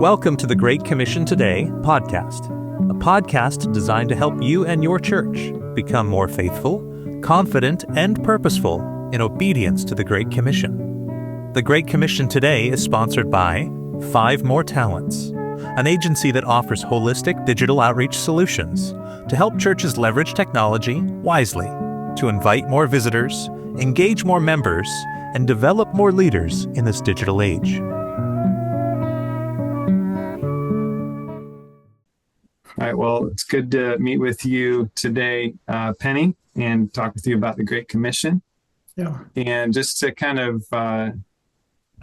Welcome to the Great Commission Today podcast, a podcast designed to help you and your church become more faithful, confident, and purposeful in obedience to the Great Commission. The Great Commission Today is sponsored by 5 More Talents, an agency that offers holistic digital outreach solutions to help churches leverage technology wisely to invite more visitors, engage more members, and develop more leaders in this digital age. All right, well, it's good to meet with you today, Penny, and talk with you about the Great Commission. Yeah. And just to kind of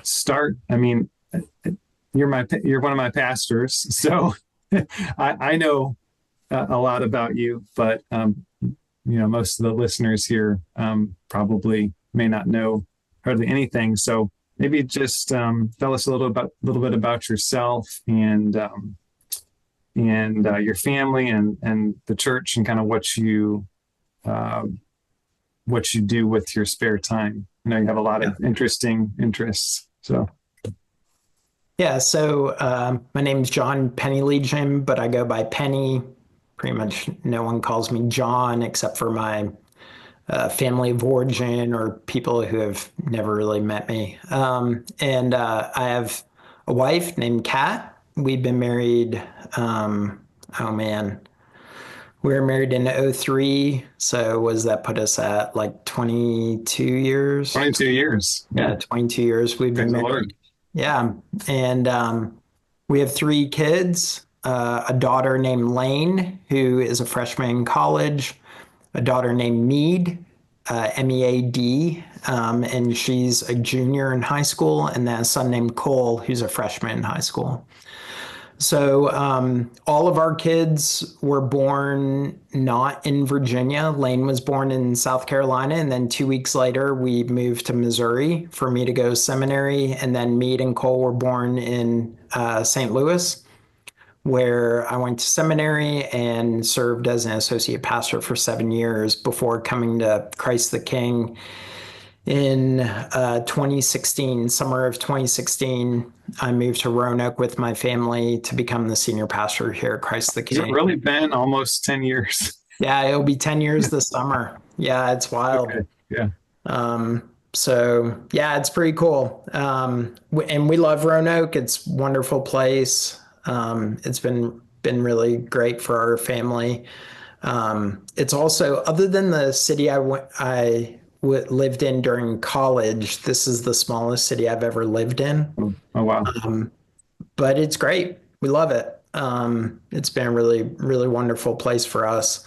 start, I mean, you're one of my pastors, so I know a lot about you, but most of the listeners here probably may not know hardly anything. So maybe just tell us a little bit about yourself and your family and the church and kind of what you do with your spare time. I know you have a lot of interesting interests. So my name's John Pennylegion, but I go by Penny. Pretty much no one calls me John except for my family of origin or people who have never really met me. And I have a wife named Kat. We've been married, we were married in 2003. So what does that put us at, like 22 years? 22 years. Yeah, 22 years we've been married. Yeah. And we have 3 kids, a daughter named Lane, who is a freshman in college, a daughter named Mead, M-E-A-D, and she's a junior in high school, and then a son named Cole, who's a freshman in high school. So all of our kids were born not in Virginia. Lane was born in South Carolina, and then 2 weeks later, we moved to Missouri for me to go to seminary, and then Mead and Cole were born in St. Louis, where I went to seminary and served as an associate pastor for 7 years before coming to Christ the King in 2016, summer of 2016. I moved to Roanoke with my family to become the senior pastor here at Christ the King. It's really been almost 10 years. Yeah, it'll be 10 years this summer. Yeah, it's wild. Okay. Yeah. So yeah, it's pretty cool. And we love Roanoke. It's a wonderful place. It's been really great for our family. It's also, other than the city I lived in during college, this is the smallest city I've ever lived in. Oh wow. But it's great. We love it. It's been a really, really wonderful place for us.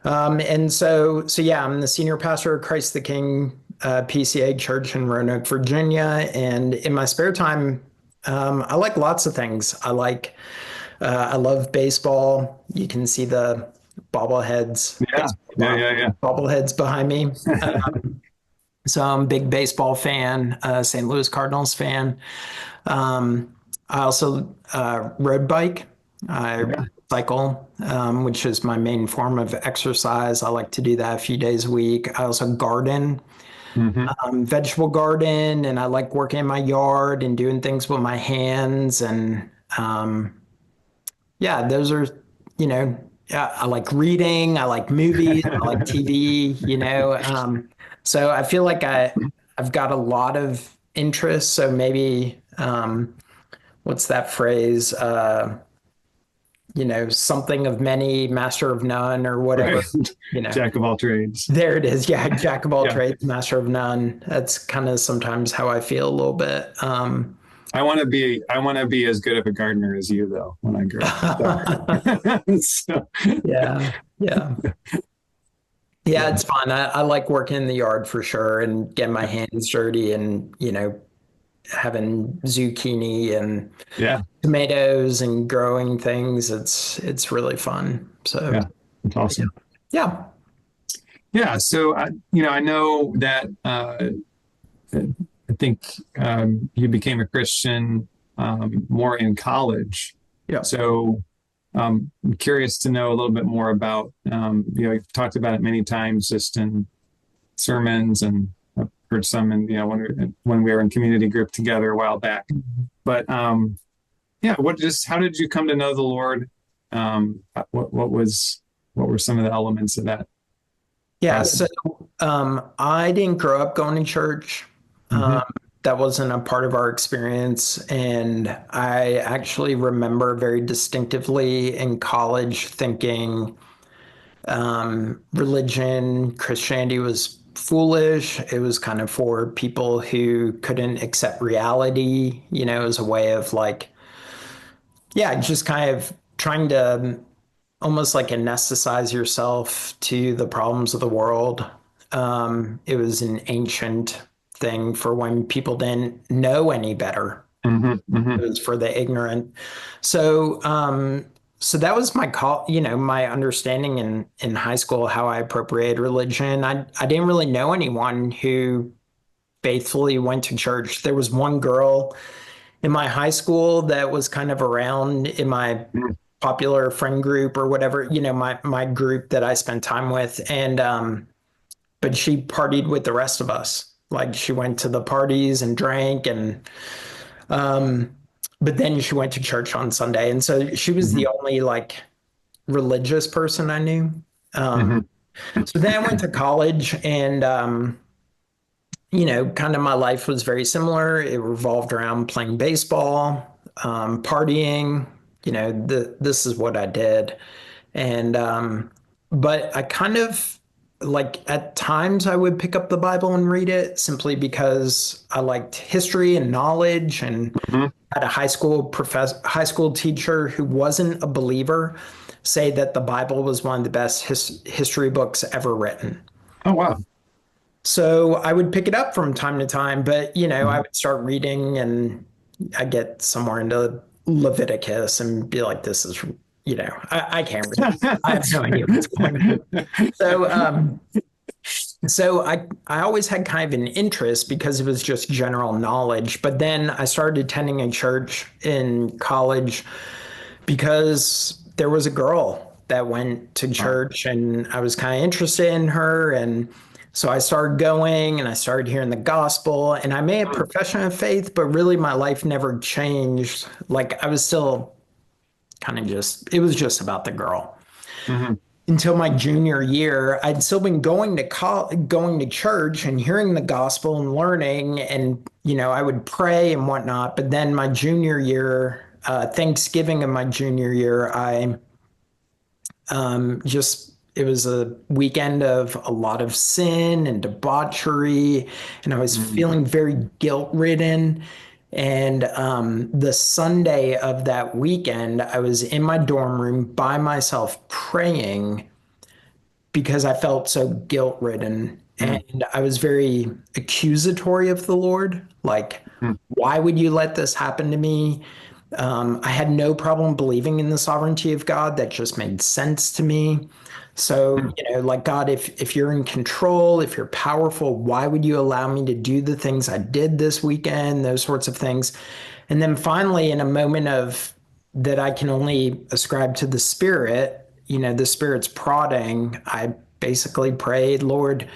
And so yeah, I'm the senior pastor of Christ the King PCA Church in Roanoke, Virginia. And in my spare time, I like lots of things. I love baseball. You can see the bobbleheads. Yeah. Bobbleheads behind me. So I'm a big baseball fan, St. Louis Cardinals fan. I also road bike. I cycle, which is my main form of exercise. I like to do that a few days a week. I also garden. Vegetable garden, and I like working in my yard and doing things with my hands. And those are, I like reading, I like movies, I like TV, so I feel like I've got a lot of interests. So maybe, what's that phrase? Something of many, master of none, or whatever. Right. Jack of all trades. There it is. Yeah, jack of all trades, master of none. That's kind of sometimes how I feel a little bit. I want to be as good of a gardener as you, though, when I grow up. So. Yeah, it's fun. I like working in the yard for sure and getting my hands dirty and, having zucchini and tomatoes and growing things. It's really fun. So yeah, it's awesome. Yeah. So I know that I think you became a Christian more in college. Yeah. So I'm curious to know a little bit more about you've talked about it many times just in sermons, and I've heard some in when we were in community group together a while back. But how did you come to know the Lord? What were some of the elements of that? Yeah, so I didn't grow up going to church. Mm-hmm. That wasn't a part of our experience. And I actually remember very distinctively in college thinking religion, Christianity was foolish. It was kind of for people who couldn't accept reality, as a way of like, yeah, just kind of trying to almost like anesthetize yourself to the problems of the world. It was an ancient thing for when people didn't know any better. Mm-hmm. Mm-hmm. It was for the ignorant. So, so that was my understanding in high school, how I appropriated religion. I didn't really know anyone who faithfully went to church. There was one girl in my high school that was kind of around in my popular friend group or whatever, my group that I spent time with. And but she partied with the rest of us. Like she went to the parties and drank and but then she went to church on Sunday. And so she was the only like religious person I knew. Mm-hmm. So then I went to college and kind of my life was very similar. It revolved around playing baseball, partying. This is what I did. And, but I kind of like at times I would pick up the Bible and read it simply because I liked history and knowledge and Mm-hmm. had a high school teacher who wasn't a believer say that the Bible was one of the best history books ever written. Oh, wow. So I would pick it up from time to time, but I would start reading and I get somewhere into Leviticus and be like, this is, I can't read. I have no idea what's going on. So I always had kind of an interest because it was just general knowledge. But then I started attending a church in college because there was a girl that went to church and I was kind of interested in her. And so I started going and I started hearing the gospel and I made a profession of faith, but really my life never changed. Like I was still kind of it was just about the girl. Mm-hmm. Until my junior year, I'd still been going to church and hearing the gospel and learning, and I would pray and whatnot. But then my junior year, Thanksgiving of my junior year, I it was a weekend of a lot of sin and debauchery, and I was feeling very guilt ridden. And the Sunday of that weekend, I was in my dorm room by myself praying because I felt so guilt ridden. And I was very accusatory of the Lord. Like, why would you let this happen to me? I had no problem believing in the sovereignty of God. That just made sense to me. So, like God, if you're in control, if you're powerful, why would you allow me to do the things I did this weekend, those sorts of things. And then finally, in a moment of that I can only ascribe to the Spirit, the Spirit's prodding, I basically prayed, Lord,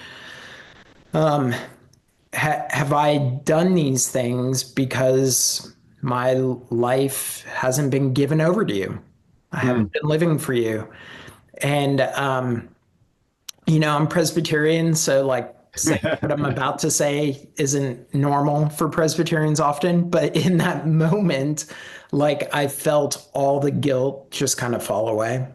have I done these things because my life hasn't been given over to you? I haven't been living for you. And, I'm Presbyterian, so like saying what I'm about to say isn't normal for Presbyterians often. But in that moment, like I felt all the guilt just kind of fall away.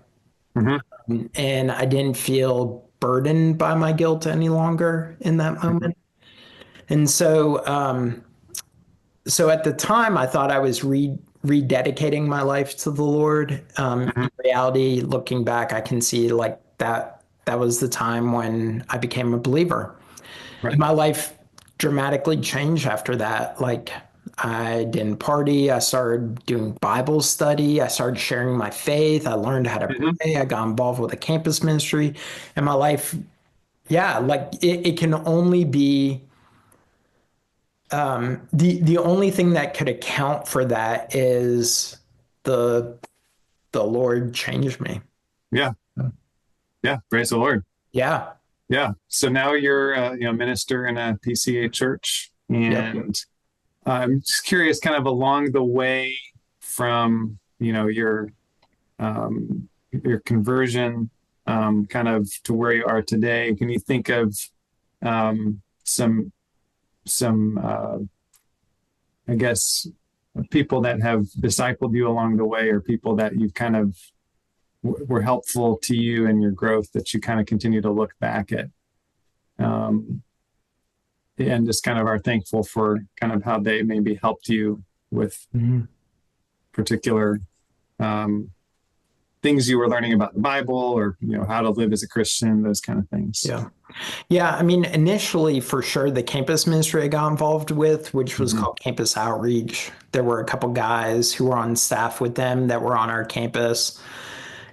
Mm-hmm. And I didn't feel burdened by my guilt any longer in that moment. And so at the time, I thought I was rededicating my life to the Lord. In reality, looking back, I can see like that was the time when I became a believer. Right. And my life dramatically changed after that. Like I didn't party. I started doing Bible study. I started sharing my faith. I learned how to pray. I got involved with a campus ministry. And my life, yeah, like it can only be the only thing that could account for that is the Lord changed me. Yeah. Yeah. Praise the Lord. Yeah. Yeah. So now you're a minister in a PCA church, and I'm just curious, kind of along the way from, your conversion, kind of to where you are today? Can you think of some I guess people that have discipled you along the way, or people that you've kind of were helpful to you in your growth that you kind of continue to look back at, and just kind of are thankful for kind of how they maybe helped you with particular things you were learning about the Bible, or how to live as a Christian, those kind of things. Yeah. I mean, initially, for sure, the campus ministry I got involved with, which was called Campus Outreach. There were a couple guys who were on staff with them that were on our campus.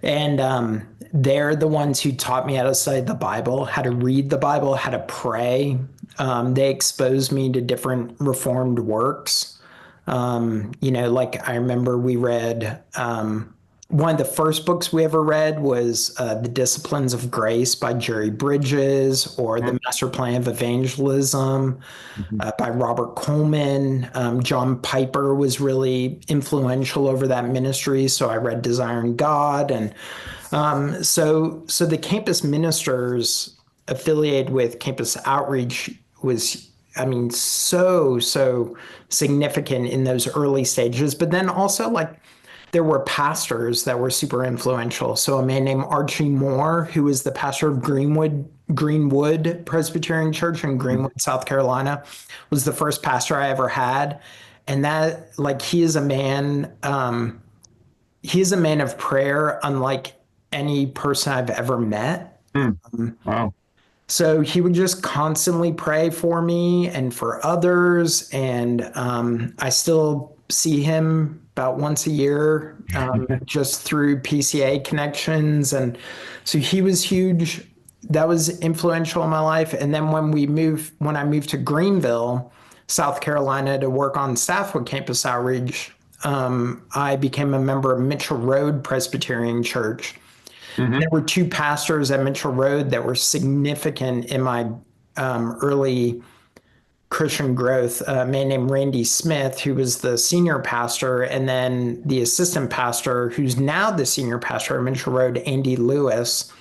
And they're the ones who taught me how to study the Bible, how to read the Bible, how to pray. They exposed me to different Reformed works. Like I remember we read, one of the first books we ever read was The Disciplines of Grace by Jerry Bridges, or The Master Plan of Evangelism by Robert Coleman. John Piper was really influential over that ministry, so I read Desiring God. And so the campus ministers affiliated with Campus Outreach was, I mean, so significant in those early stages. But then also, like, there were pastors that were super influential. So a man named Archie Moore, who was the pastor of Greenwood Presbyterian Church in Greenwood, South Carolina, was the first pastor I ever had. And that, like, he is a man of prayer, unlike any person I've ever met. Wow. So he would just constantly pray for me and for others. And I still see him about once a year, just through PCA connections. And so he was huge. That was influential in my life. And then when I moved to Greenville, South Carolina, to work on staff with Campus Outreach, I became a member of Mitchell Road Presbyterian Church. There were two pastors at Mitchell Road that were significant in my early Christian growth. A man named Randy Smith, who was the senior pastor, and then the assistant pastor, who's now the senior pastor at Mitchell Road, Andy Lewis.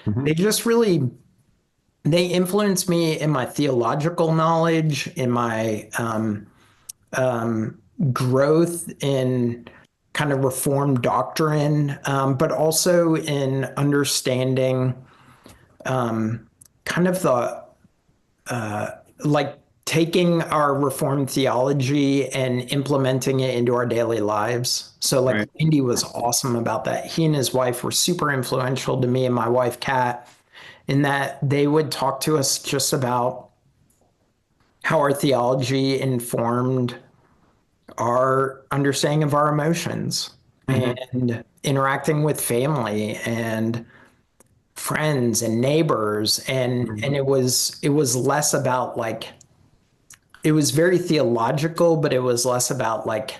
They just really, they influenced me in my theological knowledge, in my growth in kind of Reformed doctrine, but also in understanding kind of the, like, taking our Reformed theology and implementing it into our daily lives. So, like, Right. Andy was awesome about that. He and his wife were super influential to me and my wife, Kat, in that they would talk to us just about how our theology informed our understanding of our emotions and interacting with family and friends and neighbors. And it was less about, like, it was very theological, but it was less about, like,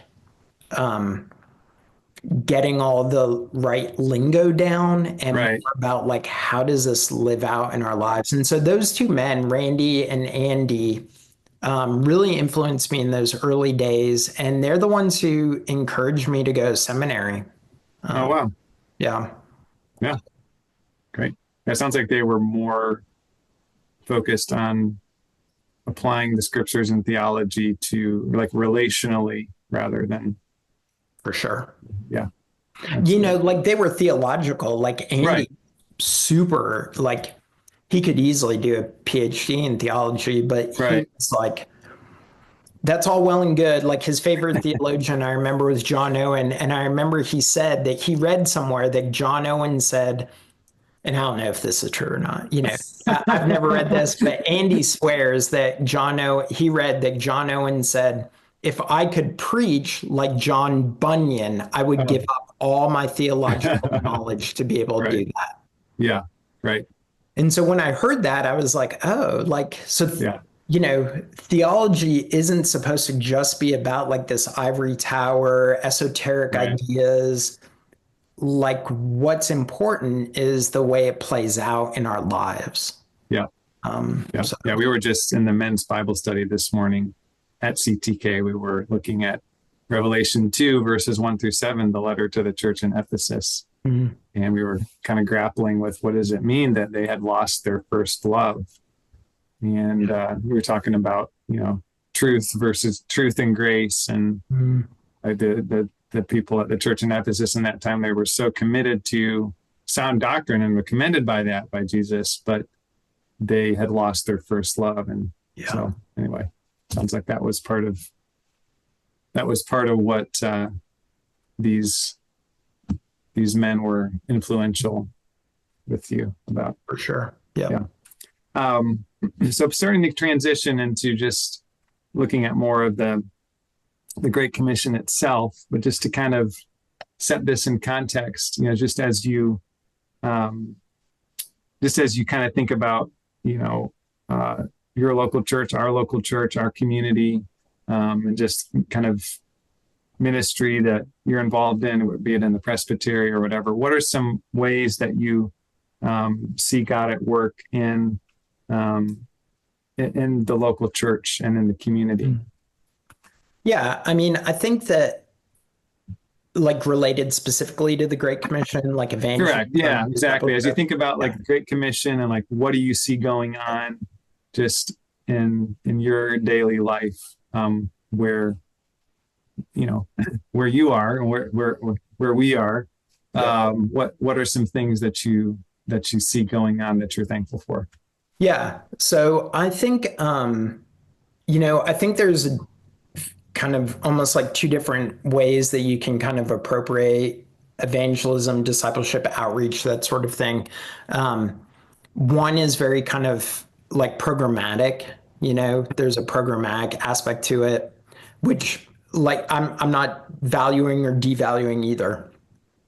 getting all the right lingo down, and more about, like, how does this live out in our lives? And so those two men, Randy and Andy, really influenced me in those early days. And they're the ones who encouraged me to go to seminary. Oh, wow. Yeah. Yeah. Great. It sounds like they were more focused on applying the scriptures and theology to, like, relationally rather than. For sure. Yeah. Like, they were theological, like Andy, super, like, he could easily do a PhD in theology, but he was like, that's all well and good. Like, his favorite theologian, I remember, was John Owen. And I remember he said that he read somewhere that John Owen said, and I don't know if this is true or not, I've never read this, but Andy swears that he read that John Owen said, if I could preach like John Bunyan, I would give up all my theological knowledge to be able to do that. Yeah. Right. And so when I heard that, I was like, oh, like, so, theology isn't supposed to just be about, like, this ivory tower, esoteric ideas. Like, what's important is the way it plays out in our lives. Yeah. We were just in the men's Bible study this morning at CTK. We were looking at Revelation 2, verses 1-7, the letter to the church in Ephesus. Mm-hmm. And we were kind of grappling with what does it mean that they had lost their first love? And we were talking about, truth versus truth and grace. And the people at the church in Ephesus in that time, they were so committed to sound doctrine and were commended by that, by Jesus, but they had lost their first love. And so anyway, sounds like that was part of what these men were influential with you about. For sure. Yeah. So starting to transition into just looking at more of the Great Commission itself, but just to kind of set this in context, just as you kind of think about, your local church, our community, and just kind of ministry that you're involved in, be it in the presbytery or whatever. What are some ways that you see God at work in the local church and in the community? Yeah, I mean, I think that related specifically to the Great Commission, like evangelism. Correct. Yeah, exactly. As you think about the Great Commission and what do you see going on just in your daily life, where you are and where we are, what are some things that you see going on that you're thankful for? Yeah. So I think, I think there's kind of almost like two different ways that you can kind of appropriate evangelism, discipleship, outreach, that sort of thing. One is very kind of like programmatic, there's a programmatic aspect to it, which I'm not valuing or devaluing either.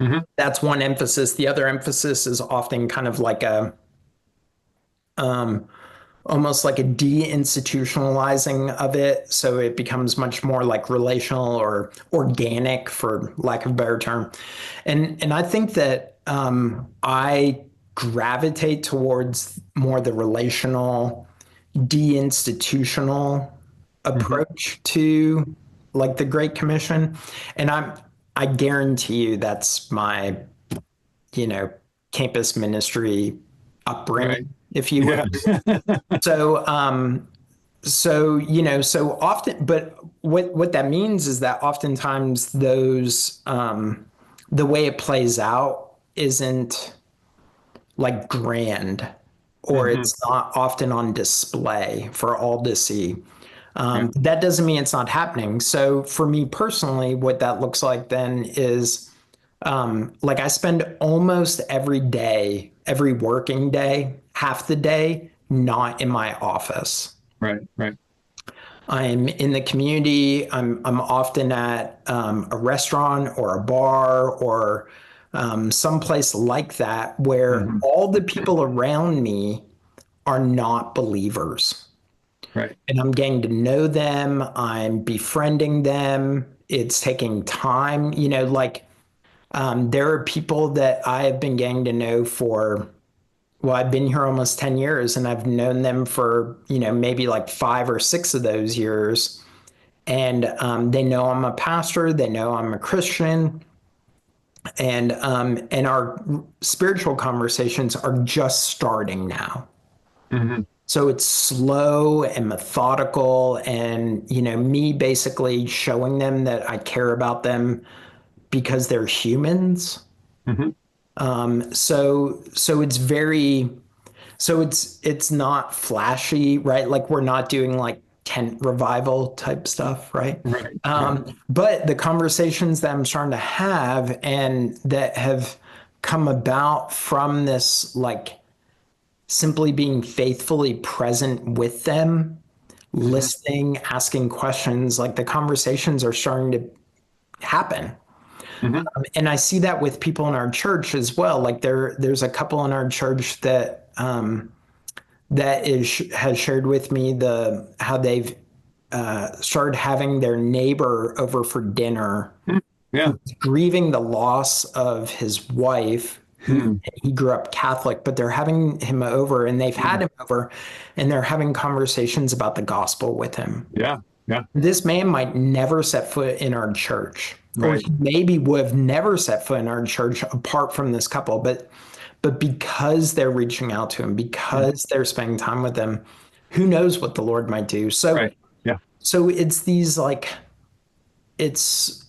Mm-hmm. That's one emphasis. The other emphasis is often kind of like almost like a deinstitutionalizing of it. So it becomes much more like relational or organic, for lack of a better term. And I think that I gravitate towards more the relational, deinstitutional approach to the Great Commission. And I guarantee you that's my, campus ministry upbringing, right, if you will. Yeah. So often, but what that means is that oftentimes those, the way it plays out isn't grand, or it's not often on display for all to see. That doesn't mean it's not happening. So for me personally, what that looks like then is, I spend almost every day, every working day, half the day, not in my office. Right. I'm in the community. I'm often at a restaurant or a bar or someplace like that where all the people around me are not believers. Right. And I'm getting to know them. I'm befriending them. It's taking time. There are people that I have been getting to know I've been here almost 10 years, and I've known them for, maybe 5 or 6 of those years. And they know I'm a pastor. They know I'm a Christian. And our spiritual conversations are just starting now. Mm-hmm. So it's slow and methodical, and, me basically showing them that I care about them because they're humans. Mm-hmm. So it's not flashy, right? We're not doing tent revival type stuff, right? Right. But the conversations that I'm starting to have and that have come about from this, simply being faithfully present with them, listening, asking questions, the conversations are starting to happen. Mm-hmm. And I see that with people in our church as well. There's a couple in our church that has shared with me how they've started having their neighbor over for dinner. Yeah. Grieving the loss of his wife, who he grew up Catholic, but they're having him over, and they've had him over, and they're having conversations about the gospel with him. Yeah. Yeah. This man might never set foot in our church, or Right. he maybe would have never set foot in our church apart from this couple. But because they're reaching out to him, because they're spending time with him, who knows what the Lord might do. So Right. Yeah. so it's these like it's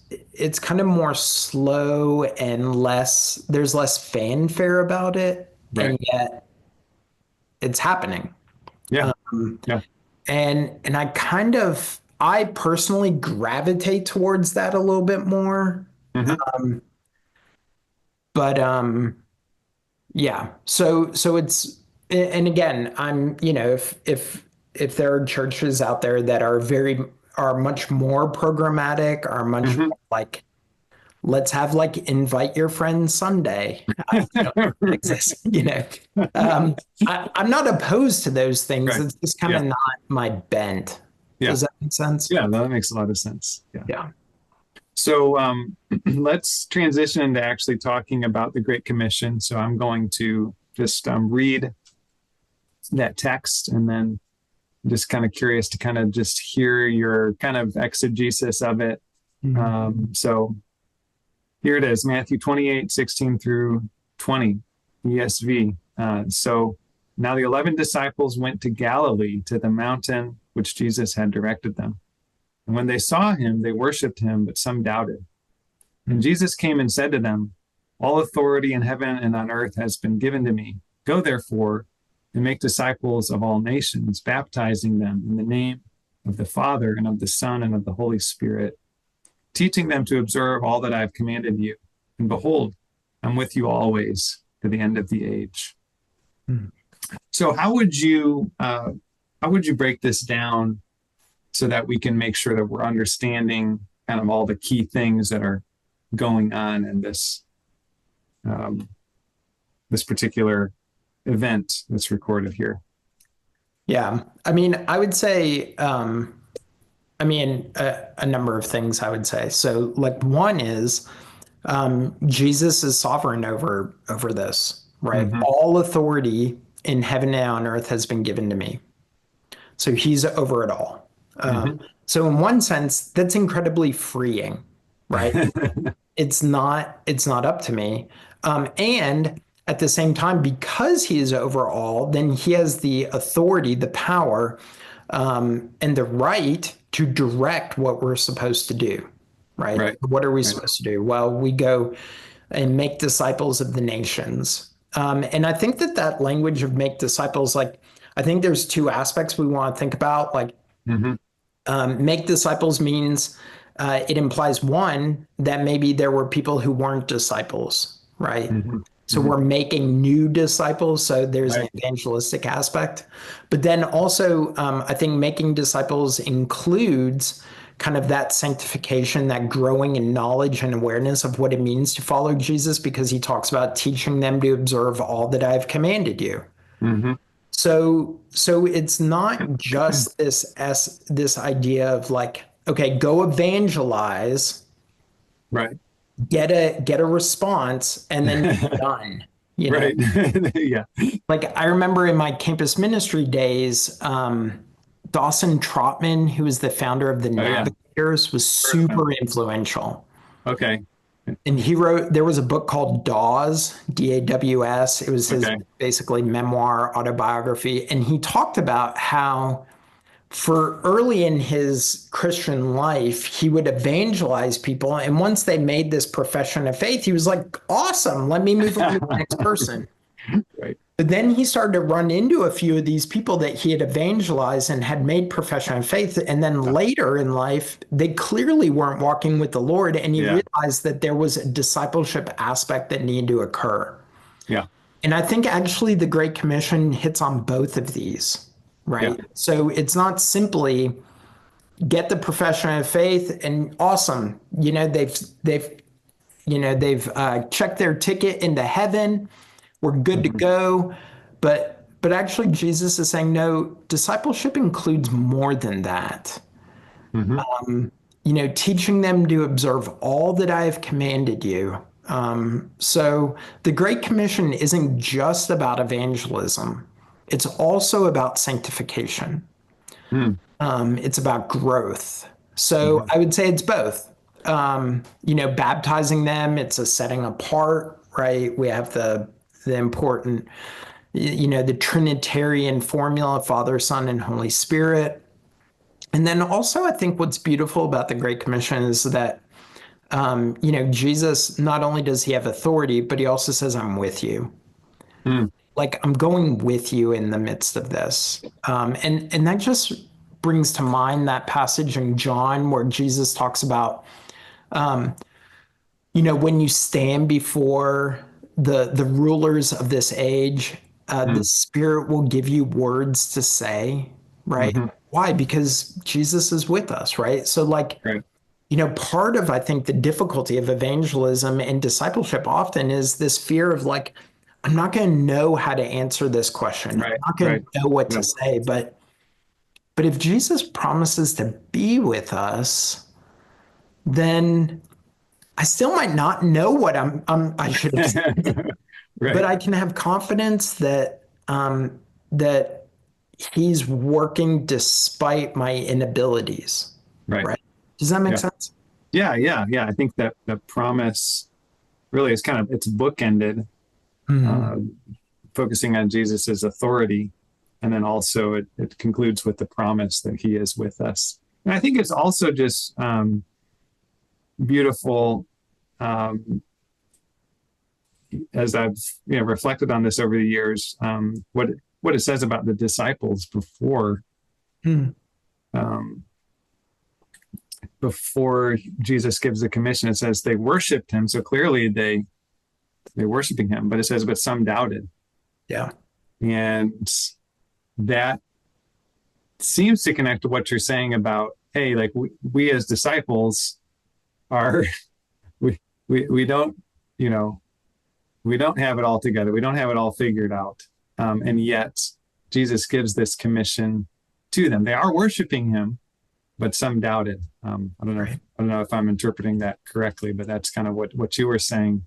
kind of more slow and there's less fanfare about it, Right. and yet it's happening. Yeah. Yeah. And I personally gravitate towards that a little bit more. Hmm. But yeah. So it's, and again, if there are churches out there that are much more programmatic, are much Hmm. more like, let's have like invite your friends Sunday. I don't exist, I'm not opposed to those things. Right. It's just kind of Yeah. not my bent. Yeah. Does that make sense? Yeah. That makes a lot of sense. Yeah. Yeah. So let's transition into actually talking about the Great Commission. So I'm going to just read that text, and then I'm just kind of curious to kind of just hear your kind of exegesis of it. So here it is, Matthew 28:16 through 20, ESV. So now the 11 disciples went to Galilee, to the mountain which Jesus had directed them. And when they saw him, they worshiped him, but some doubted. And Jesus came and said to them, all authority in heaven and on earth has been given to me. Go therefore and make disciples of all nations, baptizing them in the name of the Father and of the Son and of the Holy Spirit, teaching them to observe all that I have commanded you. And behold, I'm with you always to the end of the age. So how would you break this down so that we can make sure that we're understanding kind of all the key things that are going on in this this particular event that's recorded here? Yeah. I mean, I would say, a number of things I would say. So like one is, Jesus is sovereign over this, right? Mm-hmm. All authority in heaven and on earth has been given to me. So he's over it all. So in one sense, that's incredibly freeing, right? It's not up to me. And at the same time, because he is over all, then he has the authority, the power, and the right to direct what we're supposed to do, right? Right. What are we supposed to do? Well, we go and make disciples of the nations. And I think that language of make disciples, like, I think there's two aspects we want to think about. Like, make disciples means it implies, one, that maybe there were people who weren't disciples, right? So we're making new disciples. So there's an evangelistic aspect. But then also, I think making disciples includes kind of that sanctification, that growing in knowledge and awareness of what it means to follow Jesus, because he talks about teaching them to observe all that I've commanded you. So it's not just this idea of like, okay, go evangelize, Right. get a response, and then you're done. Right. Yeah. Like I remember in my campus ministry days, Dawson Trotman, who was the founder of the Navigators, was super influential. Okay. And there was a book called Dawes, D-A-W-S. It was his basically memoir, autobiography. And he talked about how for early in his Christian life, he would evangelize people. And once they made this profession of faith, he was like, awesome, let me move on to the next person. Right. But then he started to run into a few of these people that he had evangelized and had made profession of faith. And then later in life, they clearly weren't walking with the Lord. And he realized that there was a discipleship aspect that needed to occur. Yeah. And I think actually the Great Commission hits on both of these, right? Yeah. So it's not simply get the profession of faith and awesome. They've checked their ticket into heaven. We're good to go. But actually, Jesus is saying, no, discipleship includes more than that. Teaching them to observe all that I have commanded you. So the Great Commission isn't just about evangelism. It's also about sanctification. It's about growth. So I would say it's both. Baptizing them, it's a setting apart, right? We have the important, the Trinitarian formula, Father, Son, and Holy Spirit. And then also, I think what's beautiful about the Great Commission is that, Jesus, not only does he have authority, but he also says, I'm with you. Like, I'm going with you in the midst of this. And that just brings to mind that passage in John where Jesus talks about, when you stand before the rulers of this age, the Spirit will give you words to say, right? Why? Because Jesus is with us, right? So right. Part of, I think, the difficulty of evangelism and discipleship often is this fear of like, I'm not going to know how to answer this question. Right. I'm not going to know what to say, but if Jesus promises to be with us, then I still might not know what I should have said, but I can have confidence that that he's working despite my inabilities. Right? Does that make sense? Yeah. I think that the promise really is it's bookended, focusing on Jesus's authority, and then also it concludes with the promise that he is with us. And I think it's also just beautiful, as I've reflected on this over the years, what it says about the disciples before Jesus gives the commission. It says they worshiped him, so clearly they're worshiping him, but it says but some doubted. And that seems to connect to what you're saying about, hey, like we as disciples are we don't we don't have it all together, we don't have it all figured out, and yet Jesus gives this commission to them. They are worshiping him, but some doubted. I don't know if I'm interpreting that correctly, but that's kind of what you were saying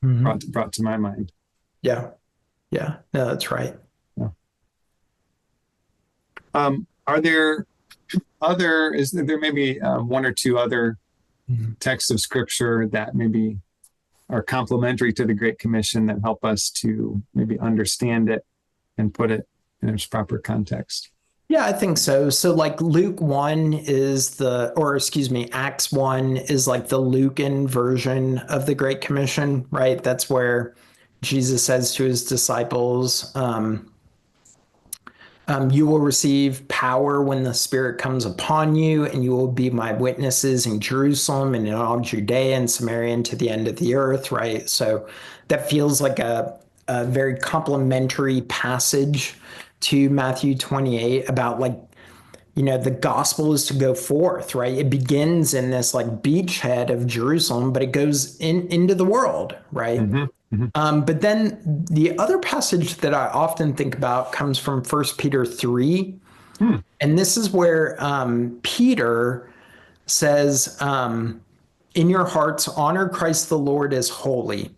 brought to my mind. No, that's right. Are there is there maybe one or two other texts of scripture that maybe are complementary to the Great Commission that help us to maybe understand it and put it in its proper context? Yeah, I think so. So like Acts 1 is like the Lucan version of the Great Commission, right? That's where Jesus says to his disciples, you will receive power when the Spirit comes upon you, and you will be my witnesses in Jerusalem and in all Judea and Samaria and to the end of the earth, right? So that feels like a very complementary passage to Matthew 28 about the gospel is to go forth, right? It begins in this beachhead of Jerusalem, but it goes into the world, right? But then the other passage that I often think about comes from 1 Peter 3. And this is where Peter says, in your hearts, honor Christ the Lord as holy,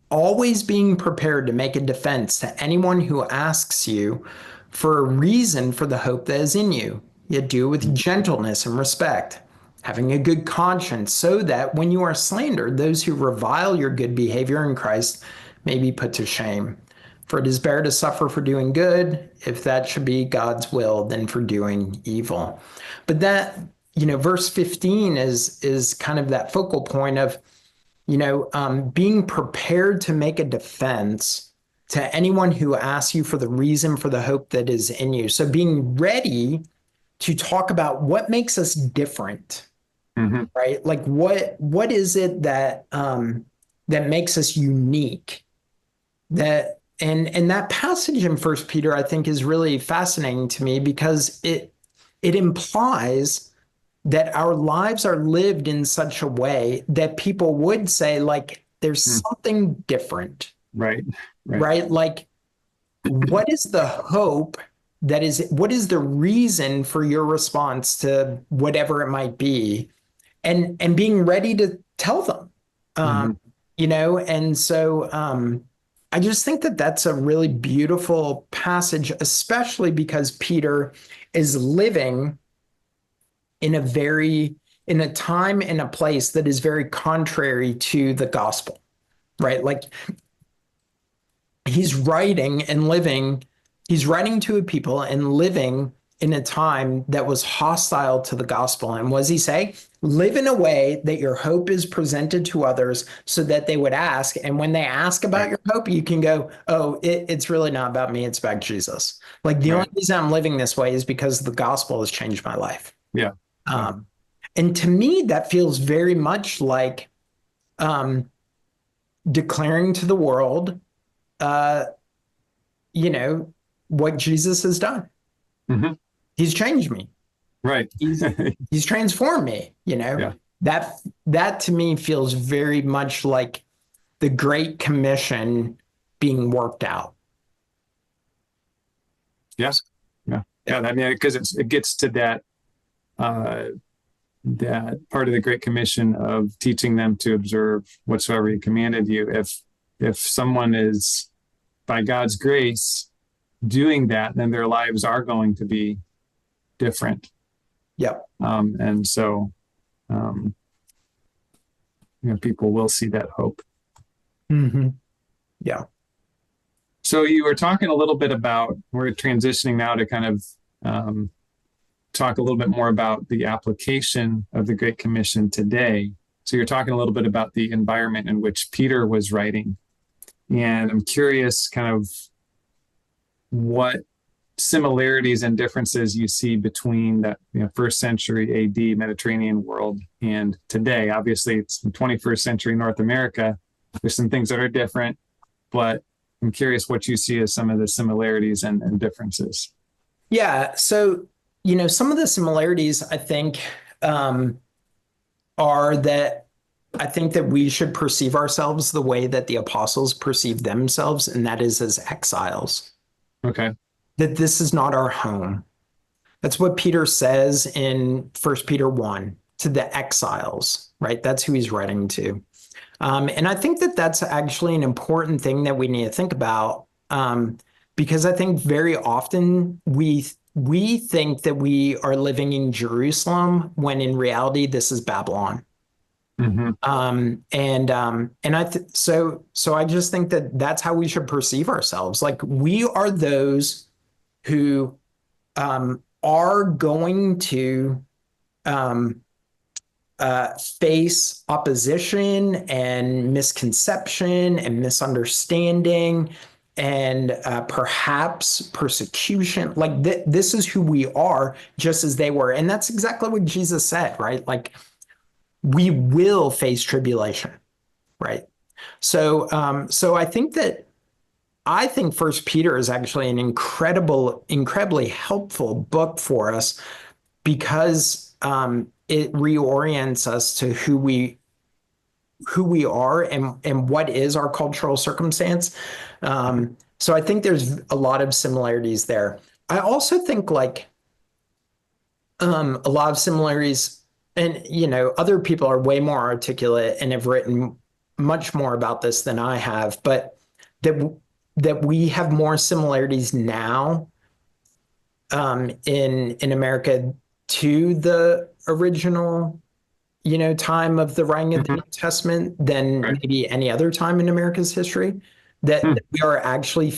always being prepared to make a defense to anyone who asks you for a reason for the hope that is in you. Yet do it with gentleness and respect, having a good conscience, so that when you are slandered, those who revile your good behavior in Christ may be put to shame. For it is better to suffer for doing good, if that should be God's will, than for doing evil. But that, verse 15 is kind of that focal point of, being prepared to make a defense to anyone who asks you for the reason for the hope that is in you. So being ready to talk about what makes us different, right? Like what is it that that makes us unique? And that passage in 1 Peter, I think, is really fascinating to me because it implies that our lives are lived in such a way that people would say, there's something different. Right. Like, what is the hope what is the reason for your response to whatever it might be? And being ready to tell them, and so I just think that that's a really beautiful passage, especially because Peter is living in a time and a place that is very contrary to the gospel, right? Like he's writing to a people and living in a time that was hostile to the gospel. And what does he say? Live in a way that your hope is presented to others so that they would ask. And when they ask about your hope, you can go, oh, it's really not about me. It's about Jesus. Like the only reason I'm living this way is because the gospel has changed my life. Yeah. And to me, that feels very much like declaring to the world, what Jesus has done. Mm-hmm. He's changed me. Right. He's transformed me, Yeah. That to me feels very much like the Great Commission being worked out. Yes. Yeah. Yeah. I mean, because it gets to that part of the Great Commission of teaching them to observe whatsoever he commanded you. If someone is by God's grace doing that, then their lives are going to be different. Yep. And so, people will see that hope. Mm-hmm. Yeah. So you were talking a little bit about, we're transitioning now to kind of talk a little bit more about the application of the Great Commission today. So you're talking a little bit about the environment in which Peter was writing. And I'm curious kind of what similarities and differences you see between that first century AD Mediterranean world and today. Obviously, it's the 21st century North America. There's some things that are different, but I'm curious what you see as some of the similarities and differences. Yeah. So, some of the similarities I think are that I think that we should perceive ourselves the way that the apostles perceived themselves, and that is as exiles. Okay. That this is not our home. That's what Peter says in 1 Peter 1 to the exiles, right? That's who he's writing to. And I think that that's actually an important thing that we need to think about, because I think very often we think that we are living in Jerusalem when in reality this is Babylon. Mm-hmm. So I just think that that's how we should perceive ourselves. Like we are those who are going to face opposition and misconception and misunderstanding and perhaps persecution. Like this is who we are, just as they were. And that's exactly what Jesus said, right? Like we will face tribulation, right? So I think First Peter is actually an incredibly helpful book for us because it reorients us to who we are and what is our cultural circumstance. So I think there's a lot of similarities there. I also think like a lot of similarities, and other people are way more articulate and have written much more about this than I have, but that we have more similarities now in America to the original, time of the writing of the New Testament than maybe any other time in America's history. That we are actually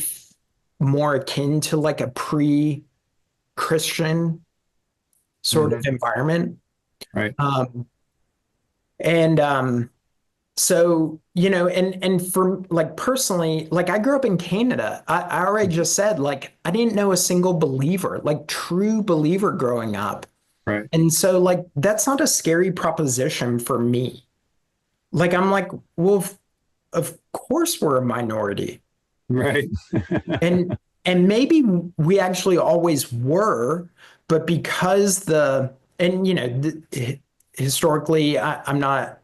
more akin to like a pre-Christian sort of environment. Right. So, and for like personally, like I grew up in Canada. I already just said, like, I didn't know a single believer, like true believer growing up. Right. And so like, that's not a scary proposition for me. Like, I'm like, well, of course we're a minority. Right. and maybe we actually always were, but because historically, I'm not,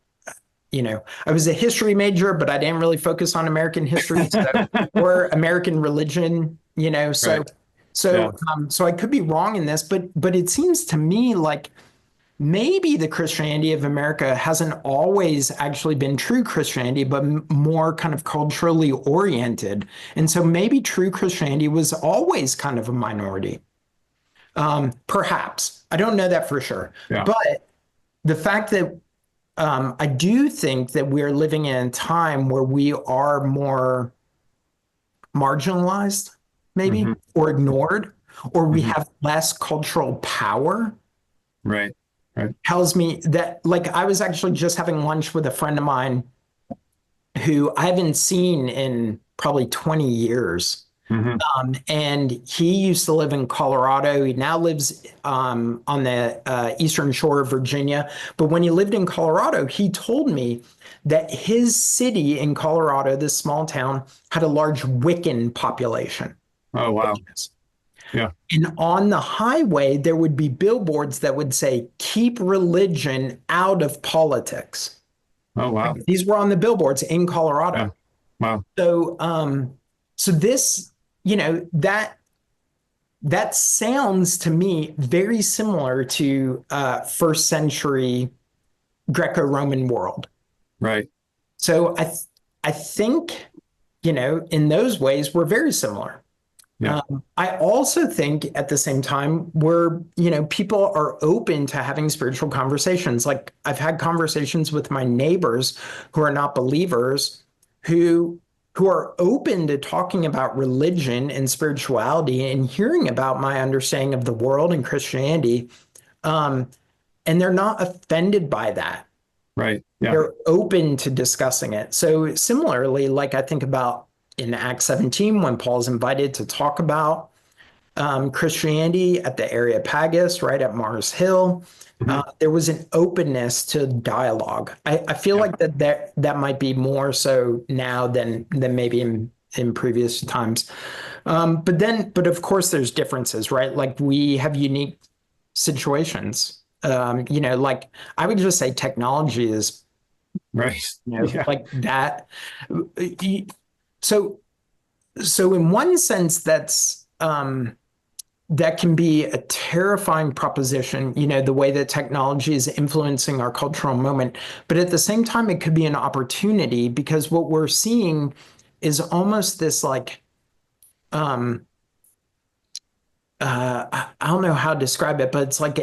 I was a history major, but I didn't really focus on American history or American religion, so I could be wrong in this, but it seems to me like maybe the Christianity of America hasn't always actually been true Christianity, but more kind of culturally oriented. And so maybe true Christianity was always kind of a minority. Perhaps. I don't know that for sure. Yeah. But the fact that I do think that we're living in a time where we are more marginalized, maybe, or ignored, or we have less cultural power. Right. Tells me that, like, I was actually just having lunch with a friend of mine who I haven't seen in probably 20 years. And he used to live in Colorado. He now lives on the eastern shore of Virginia. But when he lived in Colorado, he told me that his city in Colorado, this small town, had a large Wiccan population. Oh, wow. Yeah. And on the highway, there would be billboards that would say, "Keep religion out of politics." Oh, wow. These were on the billboards in Colorado. Yeah. Wow. So this, that sounds to me very similar to first century Greco-Roman world. Right. So I think, in those ways, we're very similar. Yeah. I also think at the same time people are open to having spiritual conversations. Like, I've had conversations with my neighbors who are not believers, who are open to talking about religion and spirituality and hearing about my understanding of the world and Christianity. And they're not offended by that. Right. Yeah. They're open to discussing it. So similarly, like, I think about in Acts 17, when Paul's invited to talk about Christianity at the Areopagus, right at Mars Hill, there was an openness to dialogue. I feel like that might be more so now than maybe in previous times. But of course there's differences, right? Like, we have unique situations. Like, I would just say technology is right. Like that. So in one sense, that's that can be a terrifying proposition, the way that technology is influencing our cultural moment. But at the same time, it could be an opportunity, because what we're seeing is almost this, like, I don't know how to describe it, but it's like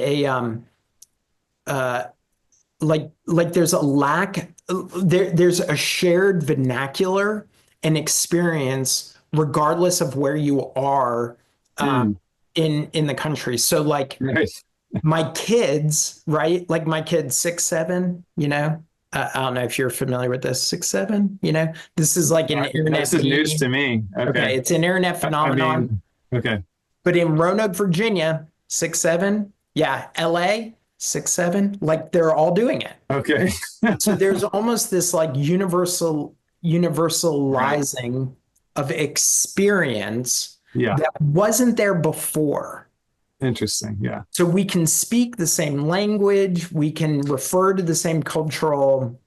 like there's a lack, there's a shared vernacular and experience regardless of where you are in the country. So, like, my kids, right? Like, my kid's 6, 7, I don't know if you're familiar with this, 6, 7, this is like an internet. This is news to me. Okay. It's an internet phenomenon. Okay. But in Roanoke, Virginia, 6, 7, yeah, LA, 6, 7, like, they're all doing it. Okay. So there's almost this, like, universalizing of experience that wasn't there before. Interesting. Yeah. So we can speak the same language, we can refer to the same cultural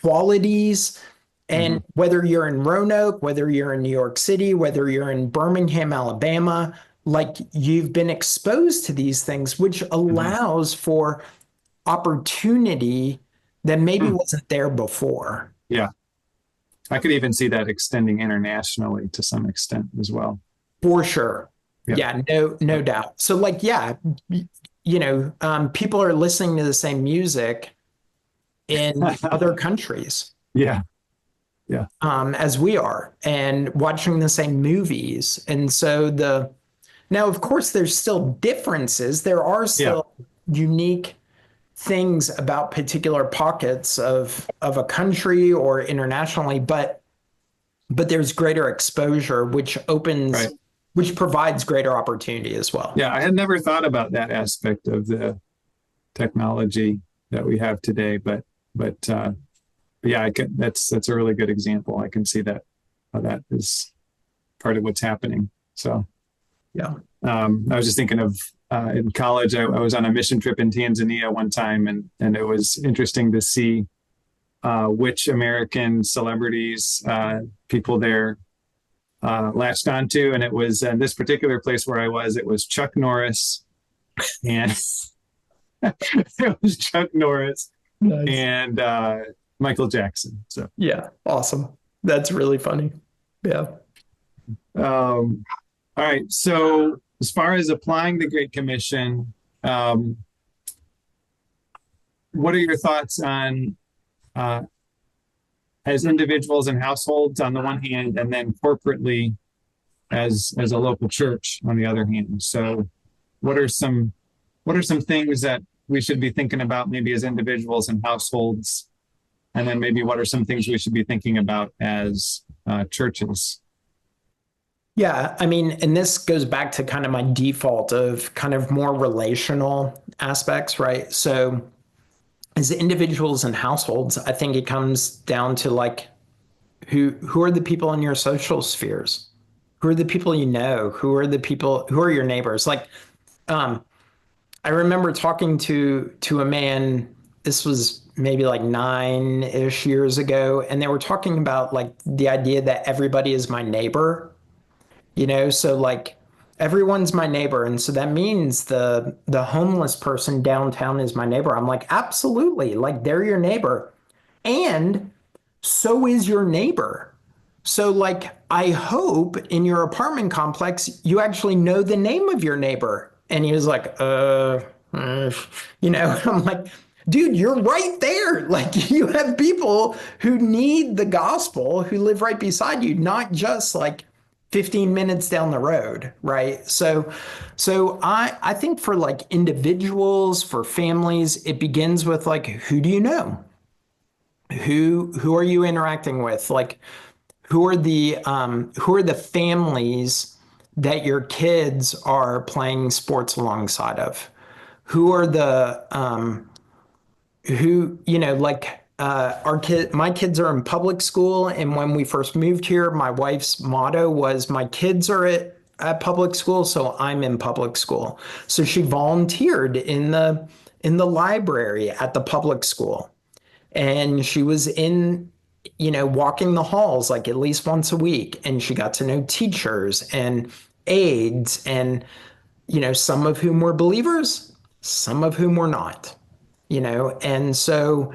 qualities. And whether you're in Roanoke, whether you're in New York City, whether you're in Birmingham, Alabama, like, you've been exposed to these things, which allows for opportunity that maybe wasn't there before. Yeah. I could even see that extending internationally to some extent as well. For sure. Yeah, no doubt. So, like, people are listening to the same music in other countries. Yeah. As we are, and watching the same movies. And so now, of course, there's still differences. There are still unique things about particular pockets of a country or internationally, but there's greater exposure, which which provides greater opportunity as well. Yeah, I had never thought about that aspect of the technology that we have today, but yeah, that's a really good example. I can see that how that is part of what's happening. So yeah, I was just thinking of in college, I was on a mission trip in Tanzania one time, and it was interesting to see which American celebrities, people there latched onto, and it was this particular place where I was. It was Chuck Norris, and it was Chuck Norris Nice. and Michael Jackson. So Yeah, awesome. That's really funny. Yeah. all right. So as far as applying the Great Commission, what are your thoughts on as individuals and households on the one hand, and then corporately as a local church on the other hand? So what are some things that we should be thinking about maybe as individuals and households? And then maybe what are some things we should be thinking about as churches? Yeah, I mean, and this goes back to kind of my default of kind of more relational aspects, right? So as individuals and households, I think it comes down to like who are the people in your social spheres? Who are the people you know? Who are your neighbors? Like I remember talking to a man, this was maybe like 9-ish years ago, and they were talking about like the idea that everybody is my neighbor, so like everyone's my neighbor. And so that means the homeless person downtown is my neighbor. I'm like, absolutely, like they're your neighbor. And so is your neighbor. So like, I hope in your apartment complex, you actually know the name of your neighbor. And he was like, I'm like, dude, you're right there. Like you have people who need the gospel who live right beside you, not just like 15 minutes down the road, right? So I think for like individuals, for families, it begins with like, who do you know? Who are you interacting with? Like, who are the families that your kids are playing sports alongside of? Who are the my kids are in public school, and when we first moved here, my wife's motto was my kids are at public school, so I'm in public school. So she volunteered in the library at the public school, and she was in walking the halls like at least once a week, and she got to know teachers and aides, and some of whom were believers, some of whom were not. And so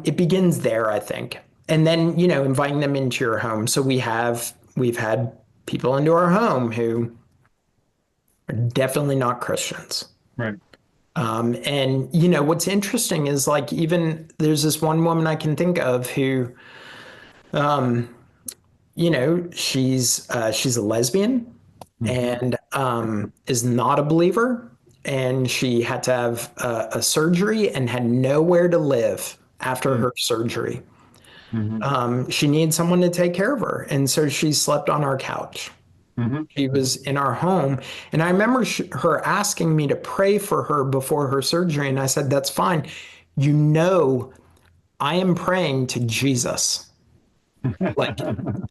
it begins there, I think. And then, inviting them into your home. So we've had people into our home who are definitely not Christians. Right. And, what's interesting is like, even there's this one woman I can think of who, she's a lesbian and is not a believer. And she had to have a surgery and had nowhere to live after her surgery. She needed someone to take care of her. And so she slept on our couch. She was in our home. And I remember her asking me to pray for her before her surgery. And I said, that's fine. I am praying to Jesus. Like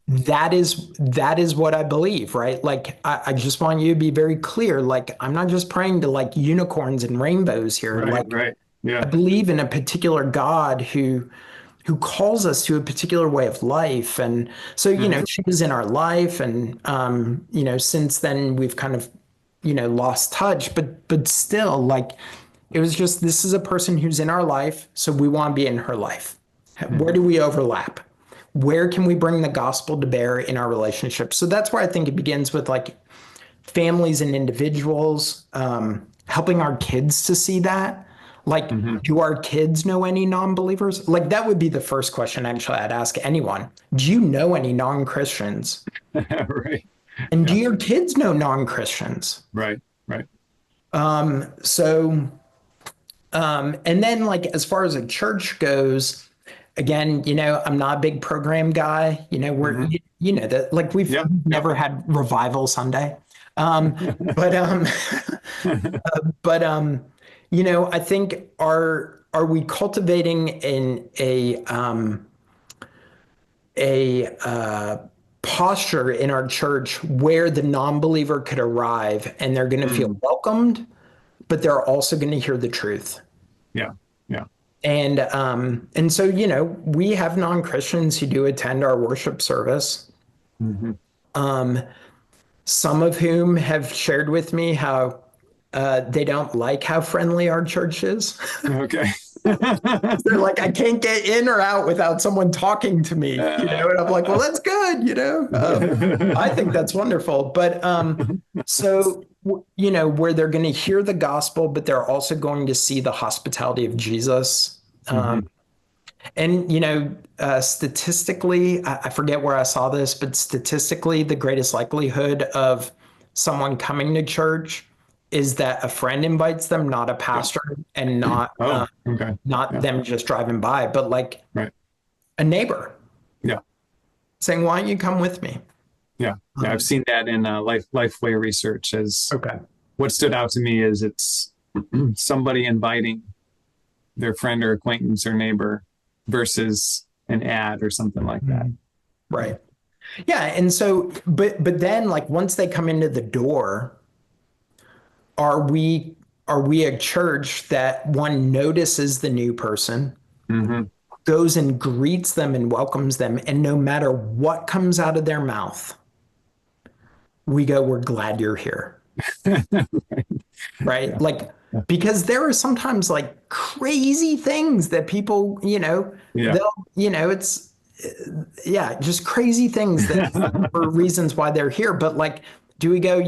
that is what I believe, right? Like I just want you to be very clear. Like I'm not just praying to like unicorns and rainbows here. Right. Yeah. I believe in a particular God who calls us to a particular way of life. And so, she was in our life, and since then we've kind of, lost touch, but still like it was just, this is a person who's in our life, so we want to be in her life. Where do we overlap? Where can we bring the gospel to bear in our relationship? So that's where I think it begins with like families and individuals, helping our kids to see that. Like, do our kids know any non-believers? Like that would be the first question actually I'd ask anyone. Do you know any non-Christians? Right. And do your kids know non-Christians? Right. And then like as far as a church goes, again, I'm not a big program guy. We're that like we've never had revival Sunday. I think are we cultivating in a posture in our church where the non-believer could arrive and they're going to feel welcomed, but they're also going to hear the truth. Yeah. And so, we have non-Christians who do attend our worship service. Some of whom have shared with me how they don't like how friendly our church is. Okay. They're like, I can't get in or out without someone talking to me, And I'm like, well, that's good, I think that's wonderful. But so, where they're going to hear the gospel, but they're also going to see the hospitality of Jesus. And, statistically, I forget where I saw this, but statistically, the greatest likelihood of someone coming to church is that a friend invites them, not a pastor, and not okay. them just driving by, but like right. a neighbor. Yeah. Saying, why don't you come with me? Yeah. I've seen that in Lifeway research as what stood out to me is it's somebody inviting their friend or acquaintance or neighbor versus an ad or something like that. Right. Yeah. And so, but then like once they come into the door, are we a church that one notices the new person, goes and greets them and welcomes them, and no matter what comes out of their mouth, we go, we're glad you're here. Right? Yeah. Like, because there are sometimes like crazy things that people, they'll, it's, just crazy things that for reasons why they're here. But like, do we go,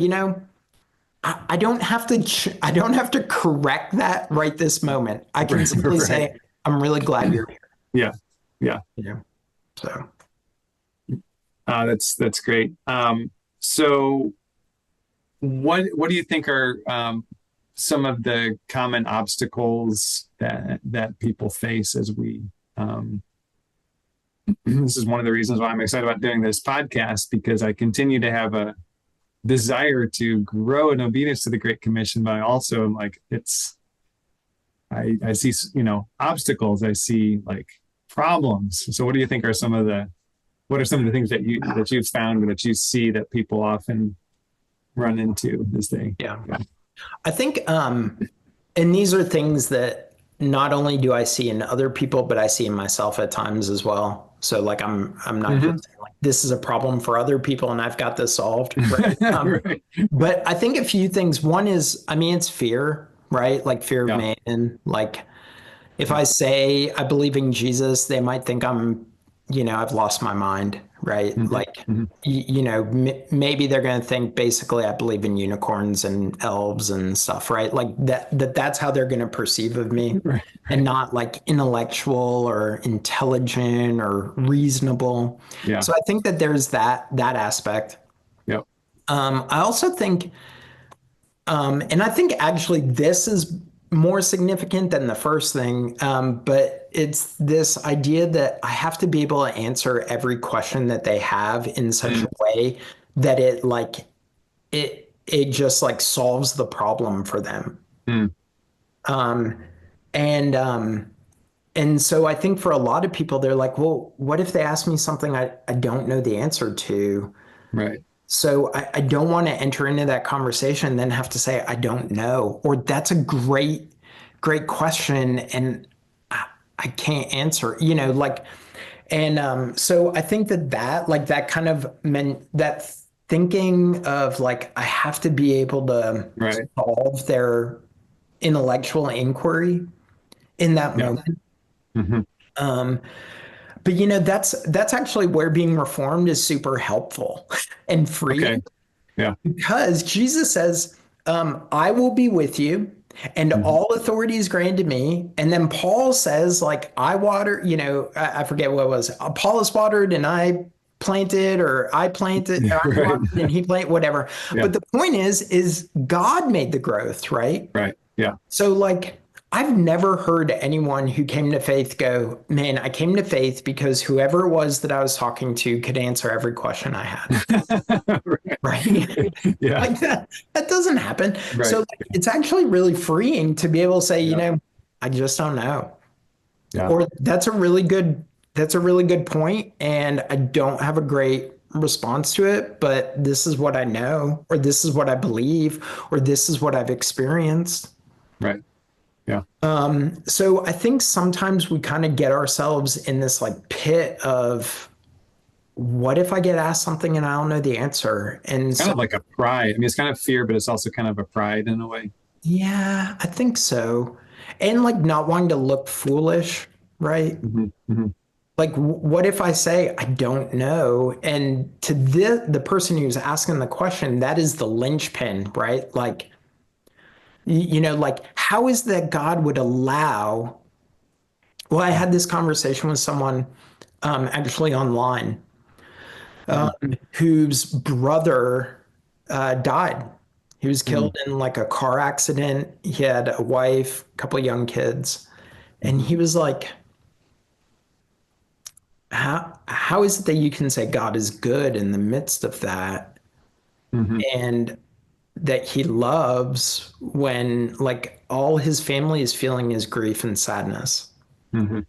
I don't have to correct that right this moment. I can simply say, I'm really glad you're here. Yeah. So that's great. So what do you think are some of the common obstacles that people face as we this is one of the reasons why I'm excited about doing this podcast, because I continue to have a desire to grow in obedience to the Great Commission, but I also am like, I see, obstacles, I see like problems. So what do you think are some of the things that you've found, that you see that people often run into as they? Yeah. I think, and these are things that not only do I see in other people, but I see in myself at times as well. So like, I'm not just saying like, this is a problem for other people and I've got this solved. Right? Right. But I think a few things. One is, it's fear, right? Like fear of man. Like if I say I believe in Jesus, they might think I'm, I've lost my mind, right? Like, maybe they're going to think basically I believe in unicorns and elves and stuff, right? Like that's how they're going to perceive of me, right. And not like intellectual or intelligent or reasonable. Yeah. So I think that there's that aspect. Yep. I also think, and I think actually this is more significant than the first thing, but it's this idea that I have to be able to answer every question that they have in such a way that it just like solves the problem for them. And so I think for a lot of people, they're like, well, what if they ask me something I don't know the answer to? Right. So I don't want to enter into that conversation and then have to say, I don't know, or that's a great question. And I can't answer, so I think that kind of meant that thinking of like, I have to be able to solve their intellectual inquiry in that moment. But that's actually where being reformed is super helpful and free. Okay. Yeah. Because Jesus says, I will be with you and all authority is granted me. And then Paul says, like, I water, I forget what it was. Apollos watered and I planted, or I planted, I watered and he planted, whatever. Yeah. But the point is God made the growth, right? Right. Yeah. So like, I've never heard anyone who came to faith go, man, I came to faith because whoever it was that I was talking to could answer every question I had. Right? Yeah. Like that doesn't happen. Right. So like, it's actually really freeing to be able to say, I just don't know. Yeah. Or that's a really good point. And I don't have a great response to it, but this is what I know, or this is what I believe, or this is what I've experienced. Right. Yeah. So I think sometimes we kind of get ourselves in this like pit of what if I get asked something and I don't know the answer? And Kind so, of like a pride. I mean, it's kind of fear, but it's also kind of a pride in a way. yeah, I think so. And like not wanting to look foolish, right? Hmm. Hmm. Like, what if I say I don't know? And to the person who's asking the question, that is the linchpin, right? Like, like how is that God would allow? Well, I had this conversation with someone actually online Hmm. whose brother died. He was Hmm. killed in like a car accident. He had a wife, a couple young kids, and Hmm. he was like, how is it that you can say God is good in the midst of that, Hmm. and that he loves when like all his family is feeling his grief and sadness? Hmm.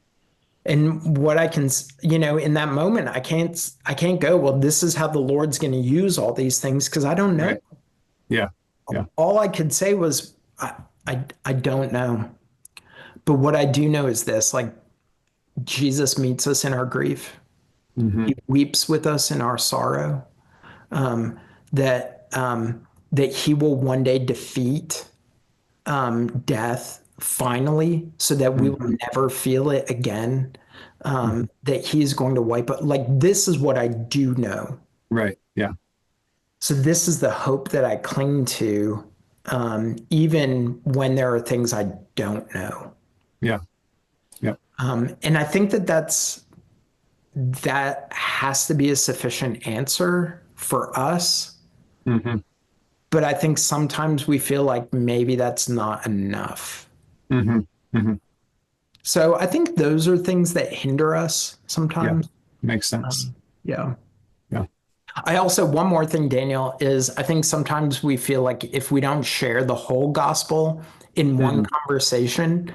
And what I can, in that moment, I can't go, well, this is how the Lord's going to use all these things because I don't know. Right. Yeah. Yeah. All I could say was, I don't know. But what I do know is this, like Jesus meets us in our grief. Hmm. He weeps with us in our sorrow. That he will one day defeat death finally, so that we will Hmm. never feel it again. Hmm. That he's going to wipe up. Like this is what I do know. Right. Yeah. So this is the hope that I cling to, even when there are things I don't know. Yeah. Yeah. And I think that has to be a sufficient answer for us. Hmm. But I think sometimes we feel like maybe that's not enough. Hmm. Hmm. So I think those are things that hinder us Yeah. sometimes. Makes sense. Yeah. Yeah. I also, one more thing, Daniel, is I think sometimes we feel like if we don't share the whole gospel in one Hmm. conversation,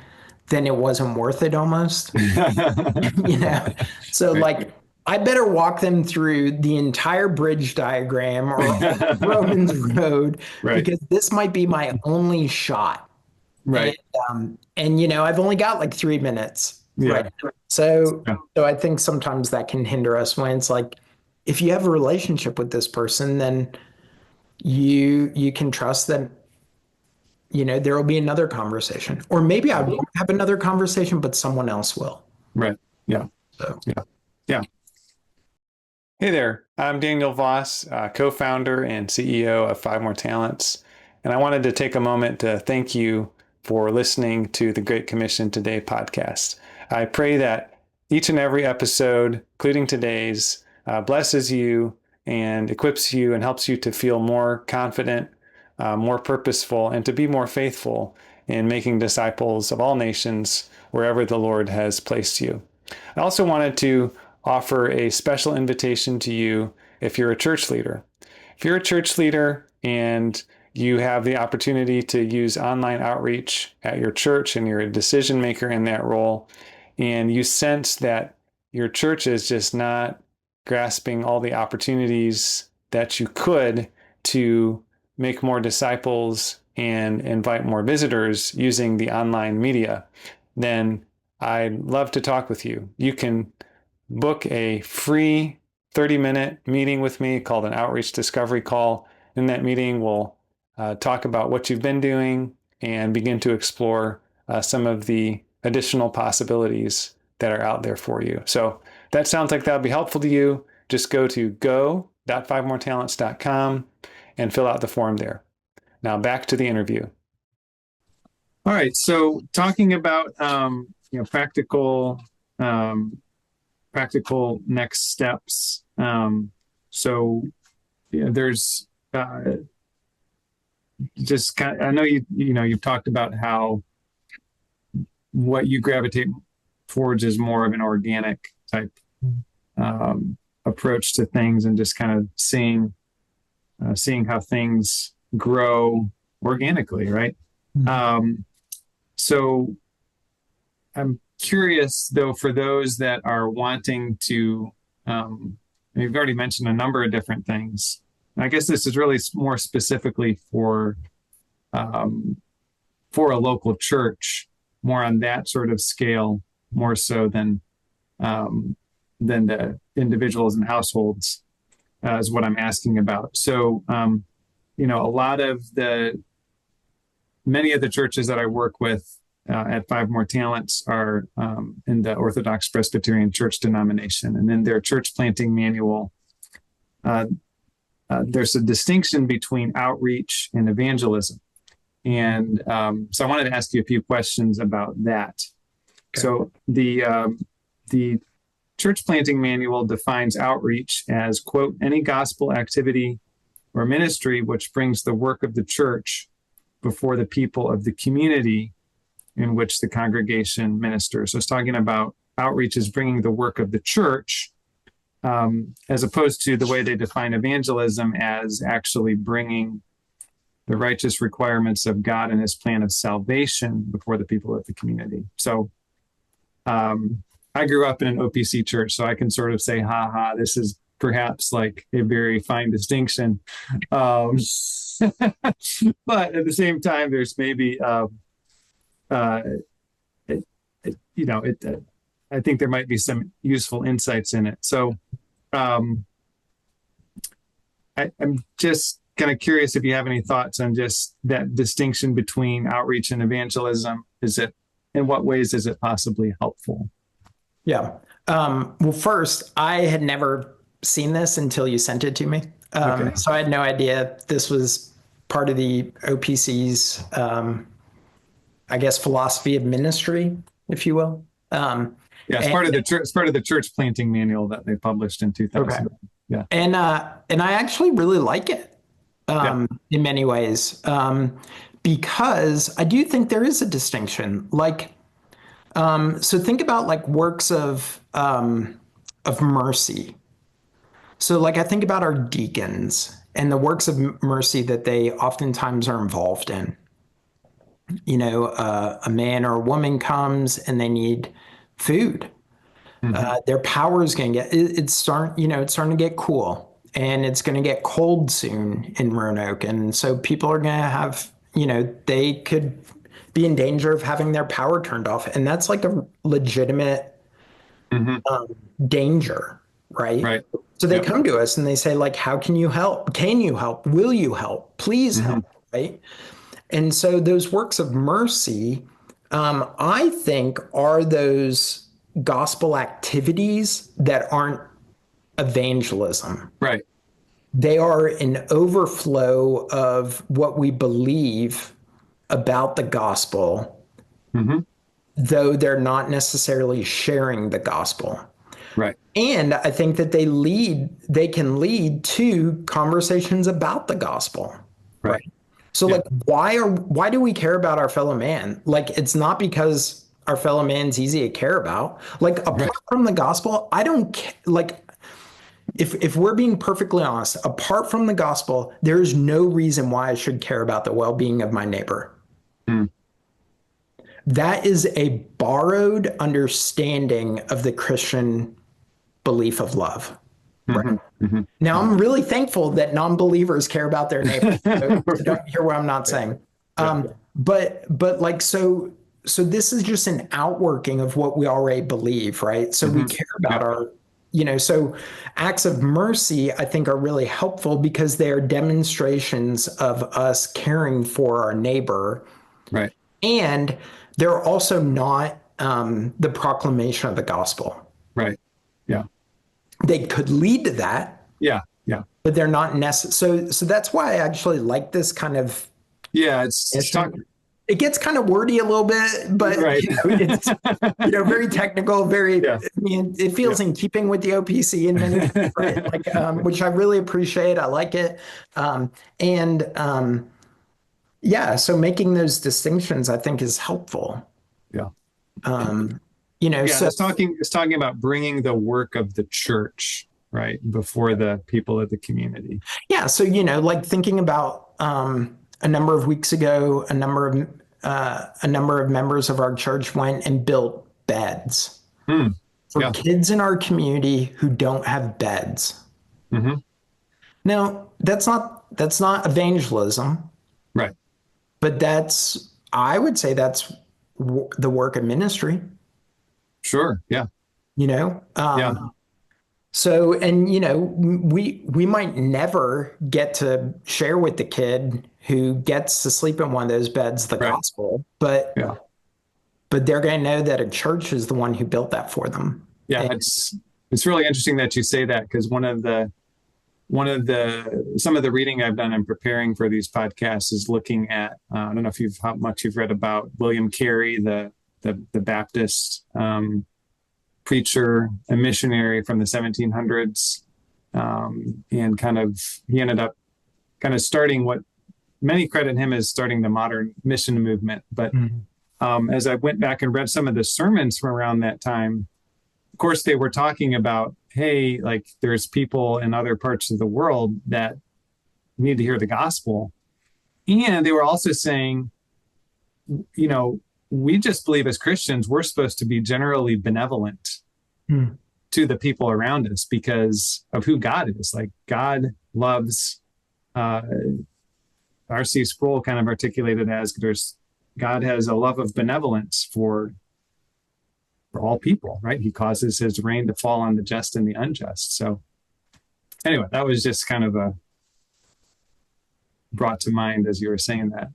then it wasn't worth it almost. you know so Right. like I better walk them through the entire bridge diagram or Romans road Right. because this might be my only shot. and Right. I've only got like 3 minutes, right? Yeah. so Yeah. so I think sometimes that can hinder us when it's like if you have a relationship with this person, then you can trust that there will be another conversation, or maybe I won't have another conversation but someone else will. Right. Yeah. So Yeah. Yeah. Hey there, I'm Daniel Vos, co-founder and CEO of Five More Talents, and I wanted to take a moment to thank you for listening to the Great Commission Today podcast. I pray that each and every episode, including today's, blesses you and equips you and helps you to feel more confident, more purposeful, and to be more faithful in making disciples of all nations wherever the Lord has placed you. I also wanted to offer a special invitation to you if you're a church leader. If you're a church leader and you have the opportunity to use online outreach at your church and you're a decision maker in that role, and you sense that your church is just not grasping all the opportunities that you could to make more disciples and invite more visitors using the online media, then I'd love to talk with you. You can book a free 30-minute meeting with me called an outreach discovery call. In that meeting, we'll talk about what you've been doing and begin to explore some of the additional possibilities that are out there for you. So that sounds like that would be helpful to you. Just go to go.fivemoretalents.com and fill out the form there. Now back to the interview. All right. So talking about um, practical next steps. There's just kind of, I know you've talked about how what you gravitate towards is more of an organic type approach to things and just kind of seeing how things grow organically, right? Mhm. So I'm curious, though, for those that are wanting to, you've already mentioned a number of different things. I guess this is really more specifically for a local church, more on that sort of scale, more so than than the individuals and households, is what I'm asking about. So, many of the churches that I work with at Five More Talents are in the Orthodox Presbyterian Church denomination. And in their church planting manual, there's a distinction between outreach and evangelism. And so I wanted to ask you a few questions about that. Okay. So the church planting manual defines outreach as, quote, any gospel activity or ministry which brings the work of the church before the people of the community in which the congregation ministers. So it's talking about outreach is bringing the work of the church, as opposed to the way they define evangelism as actually bringing the righteous requirements of God and his plan of salvation before the people of the community. So I grew up in an OPC church, so I can sort of say, this is perhaps like a very fine distinction. But at the same time, there's maybe, I think there might be some useful insights in it. So I'm just kind of curious if you have any thoughts on just that distinction between outreach and evangelism. In what ways is it possibly helpful? Yeah. Well, first, I had never seen this until you sent it to me. Okay. So I had no idea this was part of the OPC's, philosophy of ministry, if you will. It's part of the church planting manual that they published in 2000. Okay. Yeah. And I actually really like it in many ways, because I do think there is a distinction. So think about like works of mercy. So I think about our deacons and the works of mercy that they oftentimes are involved in. A man or a woman comes and they need food. Mm-hmm. Their power is going to it's starting to get cool, and it's going to get cold soon in Roanoke. And so people are going to have, they could be in danger of having their power turned off. And that's like a legitimate danger, right? Right. So they come to us and they say, how can you help? Can you help? Will you help? Please help, right? And so those works of mercy, I think, are those gospel activities that aren't evangelism. Right. They are an overflow of what we believe about the gospel, though they're not necessarily sharing the gospel. Right. And I think that they can lead to conversations about the gospel. Right. So why do we care about our fellow man? It's not because our fellow man's easy to care about. Apart from the gospel, I don't if we're being perfectly honest, apart from the gospel, there's no reason why I should care about the well-being of my neighbor. That is a borrowed understanding of the Christian belief of love. Right. Now, I'm really thankful that non-believers care about their neighbors. So don't hear what I'm not saying. But so this is just an outworking of what we already believe, right? So we care about our, so acts of mercy, I think, are really helpful because they are demonstrations of us caring for our neighbor. Right. And they're also not the proclamation of the gospel. Right. Yeah. They could lead to that. Yeah. Yeah. But they're not necessary. So that's why I actually like this kind of. Yeah. It gets kind of wordy a little bit, but it's very technical, very. Yeah. I mean, it feels in keeping with the OPC in many ways, right? Which I really appreciate. I like it, so making those distinctions, I think, is helpful. Yeah. So it's talking about bringing the work of the church, right, before the people of the community. Yeah. So, thinking about a number of weeks ago, a number of members of our church went and built beds for kids in our community who don't have beds. Now, that's not evangelism. Right. But I would say that's the work of ministry. Sure. Yeah. So, and we might never get to share with the kid who gets to sleep in one of those beds the Right. gospel, but Yeah. they're going to know that a church is the one who built that for them. Yeah. It's really interesting that you say that, because some of the reading I've done in preparing for these podcasts is looking at, I don't know how much you've read about William Carey, the Baptist preacher and missionary from the 1700s. And he ended up kind of starting what many credit him as starting the modern mission movement. But as I went back and read some of the sermons from around that time, of course, they were talking about, hey, like there's people in other parts of the world that need to hear the gospel. And they were also saying, we just believe as Christians, we're supposed to be generally benevolent to the people around us because of who God is. Like God loves, R.C. Sproul kind of articulated as God has a love of benevolence for all people, right? He causes his rain to fall on the just and the unjust. So anyway, that was just kind of brought to mind as you were saying that.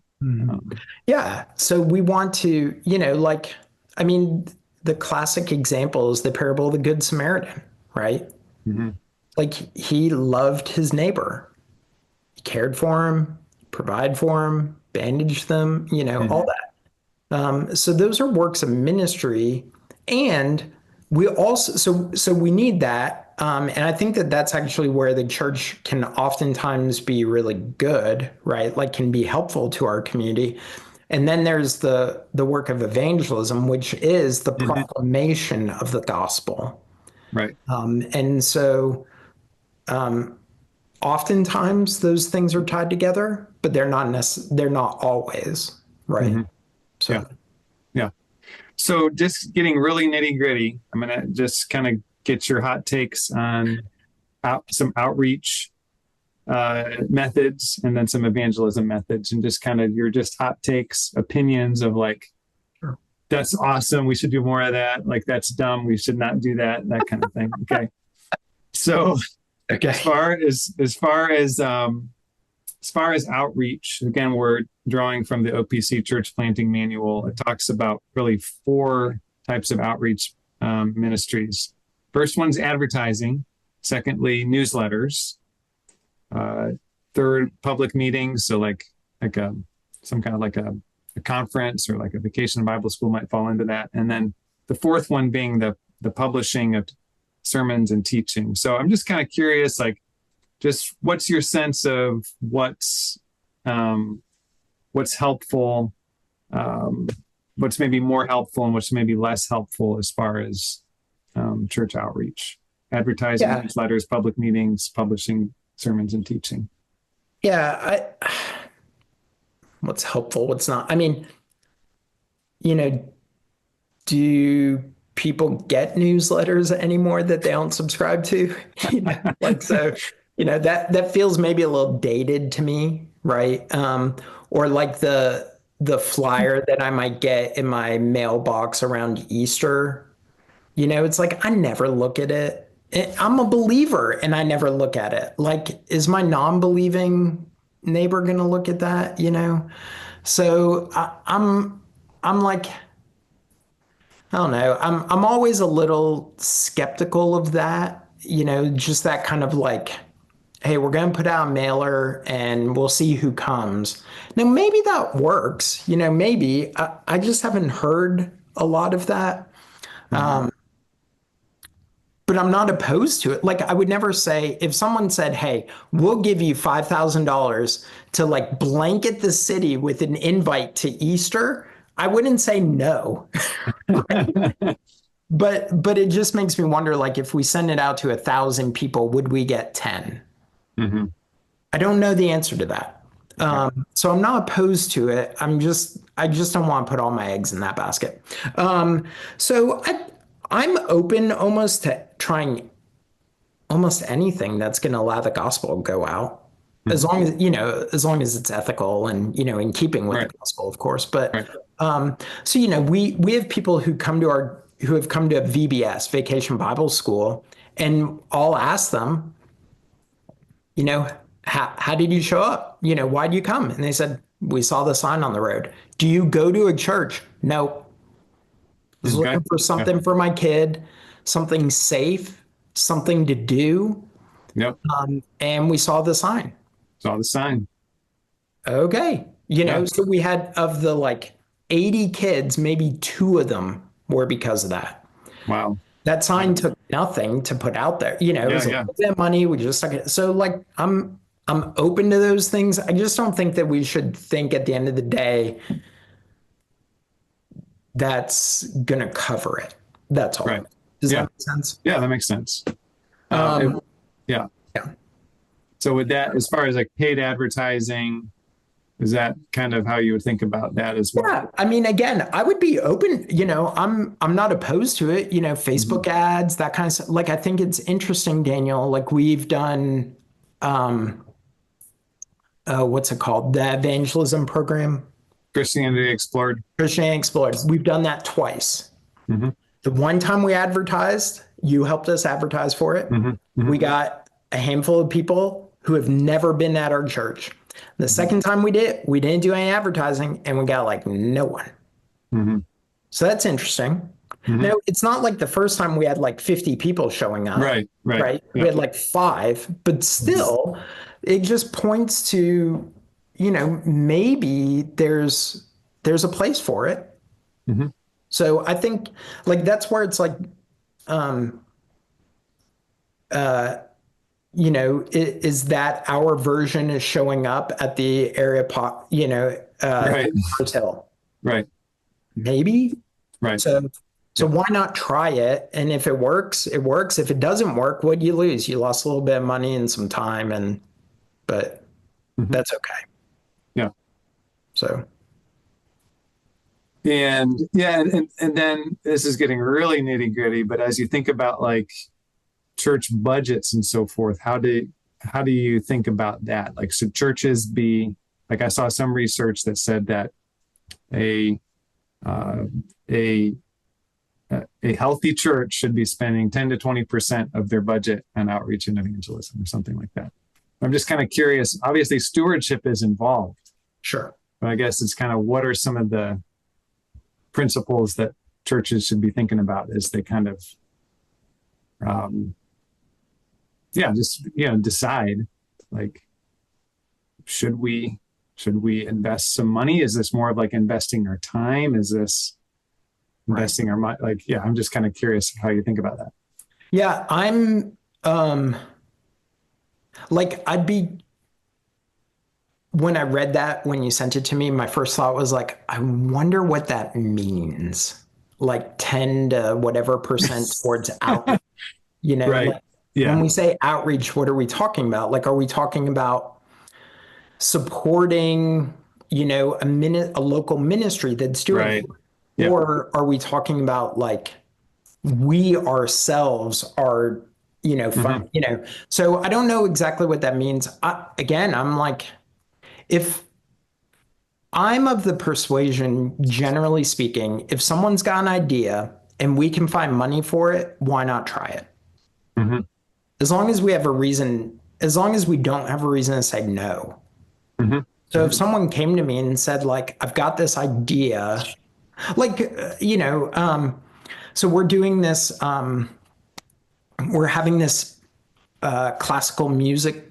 Yeah. So we want to, the classic example is the parable of the Good Samaritan, right? Mm-hmm. Like he loved his neighbor. He cared for him, provided for him, bandaged them, all that. So those are works of ministry. And we also, so we need that. And I think that that's actually where the church can oftentimes be really good, right? Like can be helpful to our community. And then there's the work of evangelism, which is the proclamation of the gospel. Right. And so oftentimes those things are tied together, but they're not always, right? So yeah. So just getting really nitty gritty, I'm going to just kind of get your hot takes on some outreach methods and then some evangelism methods, and just kind of your just hot takes, opinions of like, sure, that's awesome, we should do more of that. Like that's dumb, we should not do that kind of thing. Okay. So okay. As far as outreach, again, we're drawing from the OPC Church Planting Manual. It talks about really 4 types of outreach ministries. First one's advertising. Secondly, newsletters. Third, public meetings. So some kind of like a conference or like a vacation Bible school might fall into that. And then the fourth one being the publishing of sermons and teaching. So I'm just kind of curious, like, just what's your sense of what's helpful, what's maybe more helpful and what's maybe less helpful as far as church outreach, advertising, newsletters, public meetings, publishing sermons and teaching. Yeah. What's helpful, what's not? Do people get newsletters anymore that they don't subscribe to? That feels maybe a little dated to me, right? Or like the flyer that I might get in my mailbox around Easter. It's like I never look at it. I'm a believer and I never look at it. Like, is my non-believing neighbor going to look at that? So I'm like, I don't know. I'm always a little skeptical of that. Just that kind of like, hey, we're going to put out a mailer and we'll see who comes. Now, maybe that works. Maybe I just haven't heard a lot of that. But I'm not opposed to it. Like, I would never say, if someone said, hey, we'll give you $5,000 to like blanket the city with an invite to Easter, I wouldn't say no. But it just makes me wonder, like, if we send it out to 1,000 people, would we get 10? I don't know the answer to that. So I'm not opposed to it. I just don't want to put all my eggs in that basket. So I'm open almost to trying almost anything that's going to allow the gospel to go out, as long as it's ethical and, in keeping with the gospel, of course. But so, we have people who have come to VBS, Vacation Bible School, And I'll ask them, you know, how did you show up? You know, why did you come? And they said, we saw the sign on the road. Do you go to a church? No. I was Okay. looking for something for my kid, something safe, something to do. Yep. And we saw the sign. Saw the sign. Okay. Yeah. So we had of the like 80 kids, maybe 2 of them were because of that. Wow. That sign took nothing to put out there. You know, it was a little bit of money. We just stuck it. So like I'm open to those things. I just don't think that we should think at the end of the day that's gonna cover it. That's all. Right. Does Yeah. that make sense? Yeah, that makes sense. Yeah. Yeah. So with that, as far as like paid advertising, is that kind of how you would think about that as well? Yeah, I mean, again, I would be open. You know, I'm not opposed to it. You know, Facebook ads, that kind of stuff. Like, I think it's interesting, Daniel. Like, we've done, what's it called? The evangelism program, Christianity Explored. Christianity Explored. We've done that twice. Mm-hmm. The one time we advertised, you helped us advertise for it. Mm-hmm. Mm-hmm. We got a handful of people who have never been at our church. The second time we didn't do any advertising, and we got like no one. Mm-hmm. So that's interesting. Now, it's not like the first time we had like 50 people showing up. Right. Yeah. We had like 5, but still, it just points to, you know, maybe there's a place for it. Mm-hmm. So I think like that's where it's like, you know, is that our version is showing up at the area, you know, hotel. Right. Maybe. Right. So why not try it? And if it works, it works. If it doesn't work, what do you lose? You lost a little bit of money and some time, but that's okay. Yeah. So. And then this is getting really nitty gritty, but as you think about like church budgets and so forth, how do you think about that? Like, should churches be like, I saw some research that said that a healthy church should be spending 10 to 20% of their budget on outreach and evangelism or something like that. I'm just kind of curious. Obviously, stewardship is involved. Sure. But I guess it's kind of, what are some of the principles that churches should be thinking about as they kind of, decide, like, should we invest some money? Is this more of like investing our time? Is this investing our money? Like, yeah, I'm just kind of curious how you think about that. Yeah, I'm like, when I read that, when you sent it to me, my first thought was like, I wonder what that means. Like 10 to whatever percent towards outreach, you know, right. Like, when we say outreach, what are we talking about? Like, are we talking about supporting, you know, a local ministry that's doing right. it? Or are we talking about like we ourselves are, you know, fun, you know? So I don't know exactly what that means. I'm like, if I'm of the persuasion, generally speaking, if someone's got an idea and we can find money for it, why not try it? Mm-hmm. As long as we have a reason, as long as we don't have a reason to say no. Mm-hmm. So if someone came to me and said, like, I've got this idea, like, you know, so we're doing this, we're having this classical music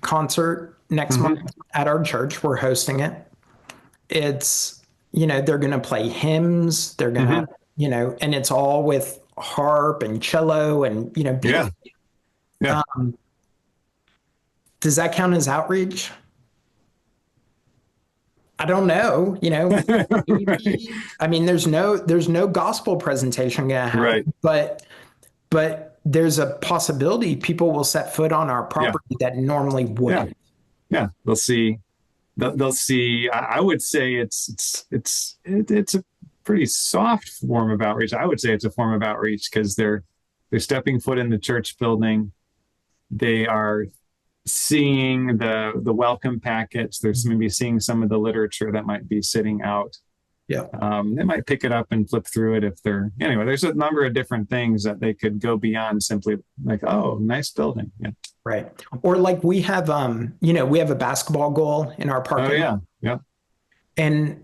concert next month at our church. We're hosting it. It's, you know, they're going to play hymns. They're going to, you know, and it's all with harp and cello and, you know, yeah. Does that count as outreach? I don't know, you know, maybe, I mean, there's no gospel presentation going to happen, but there's a possibility people will set foot on our property that normally wouldn't. Yeah. They'll see. I would say it's a pretty soft form of outreach. I would say it's a form of outreach because they're stepping foot in the church building. They are seeing the welcome packets. There's maybe seeing some of the literature that might be sitting out. Yeah. They might pick it up and flip through it if they're, anyway, there's a number of different things that they could go beyond simply like, oh, nice building. Yeah. Right. Or like we have, we have a basketball goal in our parking. Oh, yeah. Yeah. And,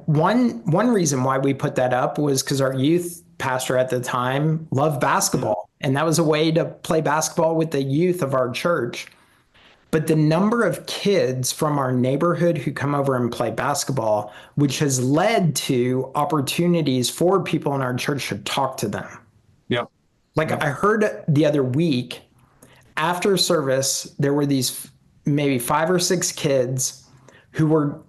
one reason why we put that up was because our youth pastor at the time loved basketball. And that was a way to play basketball with the youth of our church. But the number of kids from our neighborhood who come over and play basketball, which has led to opportunities for people in our church to talk to them. Yep. Like I heard the other week after service, there were these maybe 5 or 6 kids who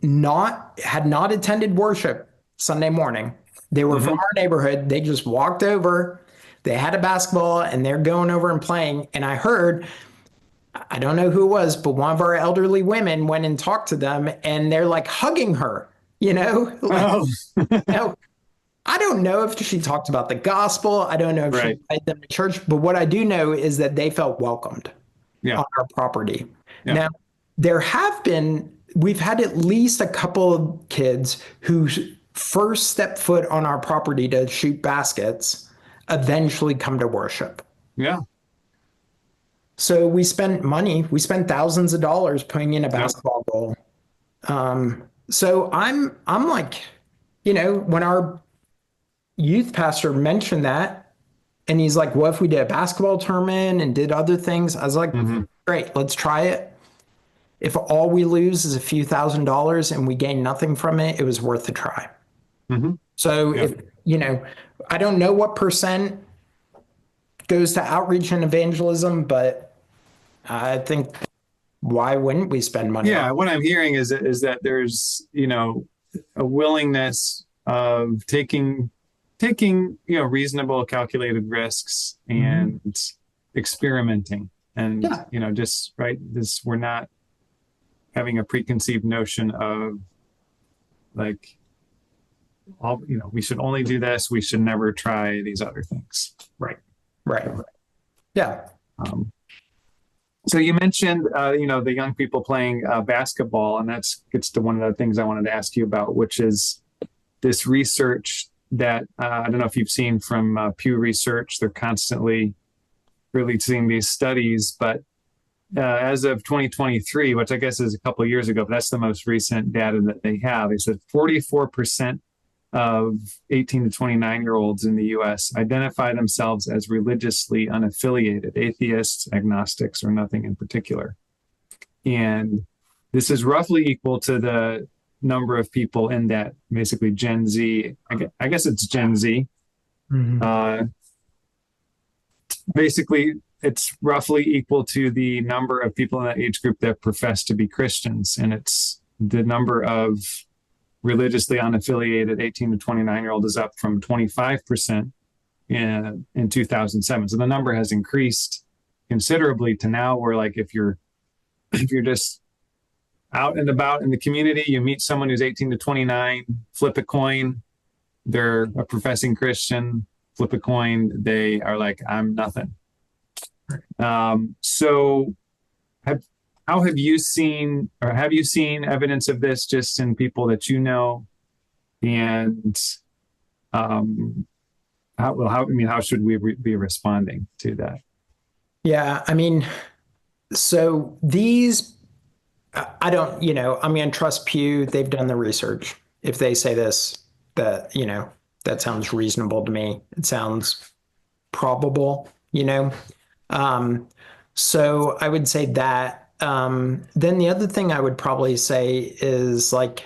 had not attended worship Sunday morning. They were from our neighborhood. They just walked over. They had a basketball and they're going over and playing. And I heard, I don't know who it was, but one of our elderly women went and talked to them and they're like hugging her, I don't know if she talked about the gospel. I don't know if she invited them to church, but what I do know is that they felt welcomed on our property. Yeah. Now, we've had at least a couple of kids who first step foot on our property to shoot baskets eventually come to worship. Yeah. So we spent money. We spent thousands of dollars putting in a basketball goal. So I'm like, when our youth pastor mentioned that, and he's like, "What if we did a basketball tournament and did other things?" I was like, "Great, let's try it. If all we lose is a few $1,000s and we gain nothing from it, it was worth a try." So if I don't know what percent goes to outreach and evangelism, but I think why wouldn't we spend money? Yeah, what I'm hearing is that there's a willingness of taking reasonable, calculated risks and experimenting, and just we're not having a preconceived notion of like, we should only do this. We should never try these other things. Right. Yeah. So you mentioned, the young people playing basketball, and that gets to one of the things I wanted to ask you about, which is this research that I don't know if you've seen from Pew Research. They're constantly releasing these studies, but as of 2023, which I guess is a couple of years ago, but that's the most recent data that they have. They said 44% of 18 to 29-year-olds in the U.S. identify themselves as religiously unaffiliated, atheists, agnostics, or nothing in particular. And this is roughly equal to the number of people in that basically Gen Z, I guess it's Gen Z. Basically, it's roughly equal to the number of people in that age group that profess to be Christians. And it's the number of religiously unaffiliated 18 to 29-year-old is up from 25% in 2007. So the number has increased considerably to now where, like, if you're just out and about in the community, you meet someone who's 18 to 29, flip a coin, they're a professing Christian, flip a coin, they are like, I'm nothing. So how have you seen evidence of this just in people that you know? And how should we be responding to that? Yeah, so these, I'm going to trust Pew. They've done the research. If they say this, that sounds reasonable to me. It sounds probable, So I would say that. Then the other thing I would probably say is, like,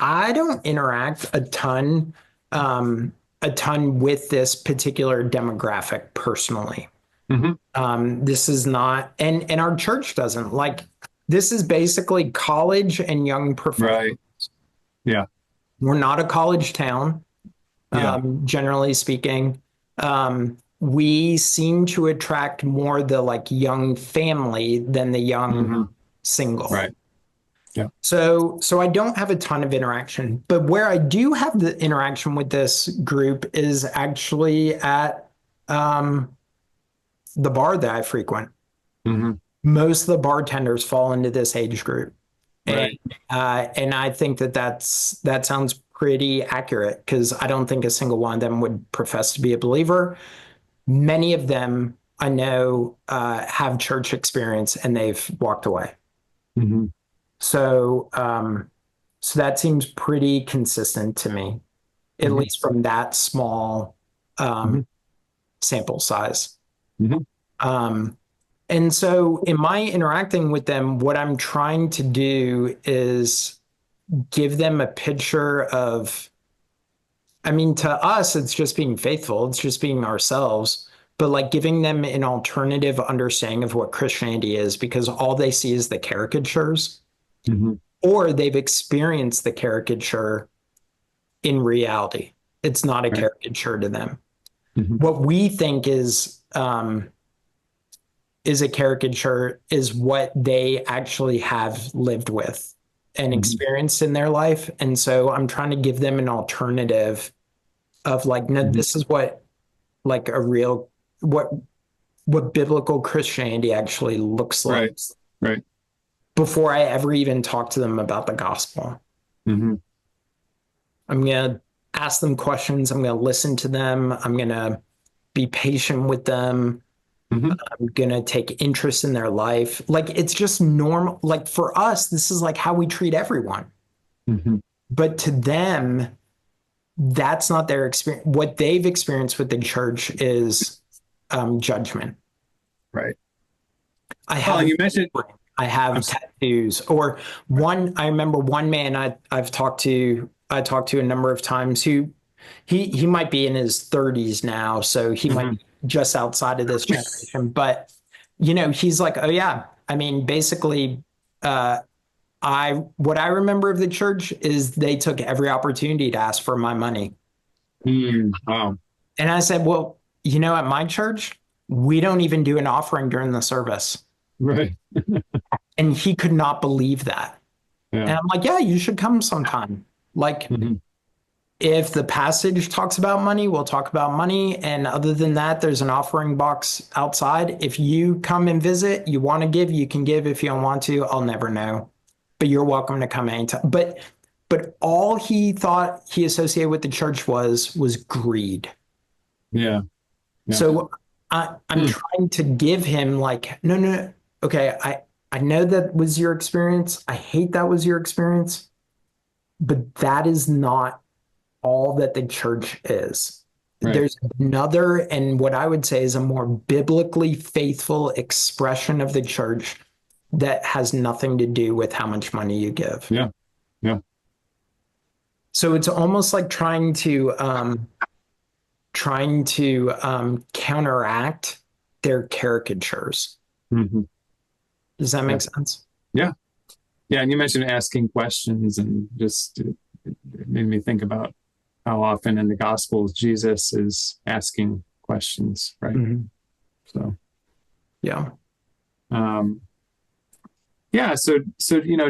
I don't interact a ton with this particular demographic personally. This is not, and our church doesn't. Like, this is basically college and young professionals. Right. Yeah. We're not a college town, generally speaking. We seem to attract more the young family than the young single. Right. Yeah. So I don't have a ton of interaction, but where I do have the interaction with this group is actually at the bar that I frequent. Most of the bartenders fall into this age group. Right. And I think that sounds pretty accurate because I don't think a single one of them would profess to be a believer. Many of them I know have church experience and they've walked away. Mm-hmm. So, so that seems pretty consistent to me, at Mm-hmm. least from that small Mm-hmm. sample size. Mm-hmm. And so in my interacting with them, what I'm trying to do is give them a picture of, I mean, to us, it's just being faithful. It's just being ourselves, but like giving them an alternative understanding of what Christianity is, because all they see is the caricatures, Mm-hmm. or they've experienced the caricature in reality. It's not a Right. caricature to them. Mm-hmm. What we think is a caricature is what they actually have lived with and Mm-hmm. experienced in their life. And so I'm trying to give them an alternative of like, no, Mm-hmm. this is what like a real, what biblical Christianity actually looks like. Right. Right. Before I ever even talk to them about the gospel. Mm-hmm. I'm going to ask them questions. I'm going to listen to them. I'm going to be patient with them. Mm-hmm. I'm going to take interest in their life. Like, it's just normal. Like, for us, this is like how we treat everyone. Mm-hmm. But to them, that's not their experience. What they've experienced with the church is judgment. Right. I have, you mentioned, I have tattoos. Or one, I remember one man I talked to a number of times who he might be in his 30s now, so he might be just outside of this generation. But you know, he's like, oh yeah, I mean, basically, what I remember of the church is they took every opportunity to ask for my money. Wow. And I said, well, you know, at my church, we don't even do an offering during the service. Right. And he could not believe that. Yeah. And I'm like, yeah, you should come sometime. Like, Mm-hmm. if the passage talks about money, we'll talk about money. And other than that, there's an offering box outside. If you come and visit, you want to give, you can give. If you don't want to, I'll never know. But you're welcome to come anytime. But all he thought he associated with the church was greed. Yeah. Yeah. So I'm trying to give him like, no. Okay, I know that was your experience. I hate that was your experience. But that is not all that the church is. Right. There's another, and what I would say is a more biblically faithful expression of the church that has nothing to do with how much money you give. Yeah. Yeah. So it's almost like trying to counteract their caricatures. Mm-hmm. Does that make sense? Yeah. Yeah. And you mentioned asking questions, and just it made me think about how often in the Gospels Jesus is asking questions, right? Mm-hmm. So, yeah. Yeah. So,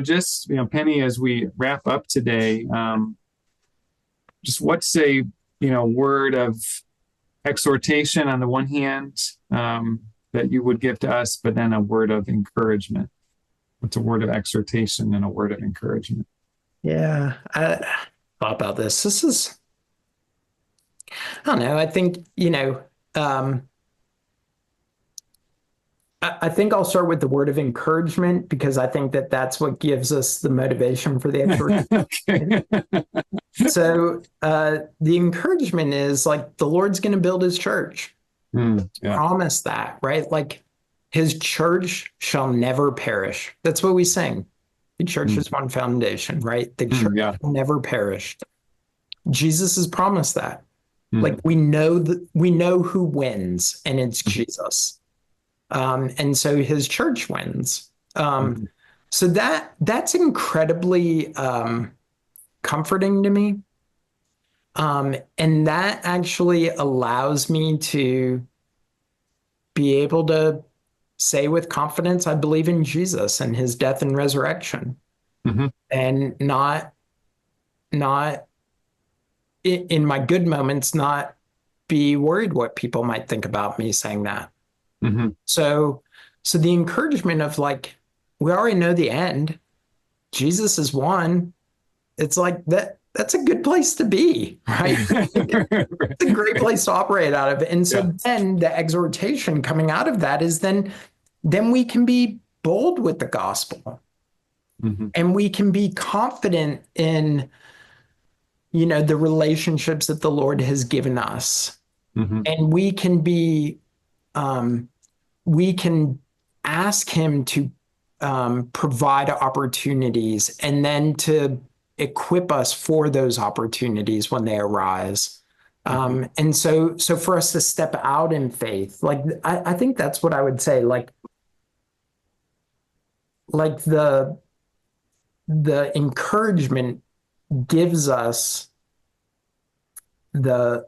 just, Penny, as we wrap up today, just what's a, word of exhortation on the one hand, that you would give to us, but then a word of encouragement. What's a word of exhortation and a word of encouragement? Yeah. I thought about this. This is, I don't know. I think, I think I'll start with the word of encouragement, because I think that that's what gives us the motivation for the exhortation. Okay. So the encouragement is like, the Lord's going to build his church. Yeah. Promise that, right? Like, his church shall never perish. That's what we sing. The church is one foundation, right? The church will never perish. Jesus has promised that. Like, we know who wins, and it's Jesus. And so his church wins. So that's incredibly comforting to me. And that actually allows me to be able to say with confidence, I believe in Jesus and his death and resurrection, and not in my good moments, not be worried what people might think about me saying that. So the encouragement of we already know the end. Jesus is won. It's like that. that's a good place to be, right? It's a great place to operate out of. And so then the exhortation coming out of that is then we can be bold with the gospel. And we can be confident in, the relationships that the Lord has given us. And we can ask him to provide opportunities and then to equip us for those opportunities when they arise. And so for us to step out in faith, like, I think that's what I would say, like the encouragement gives us the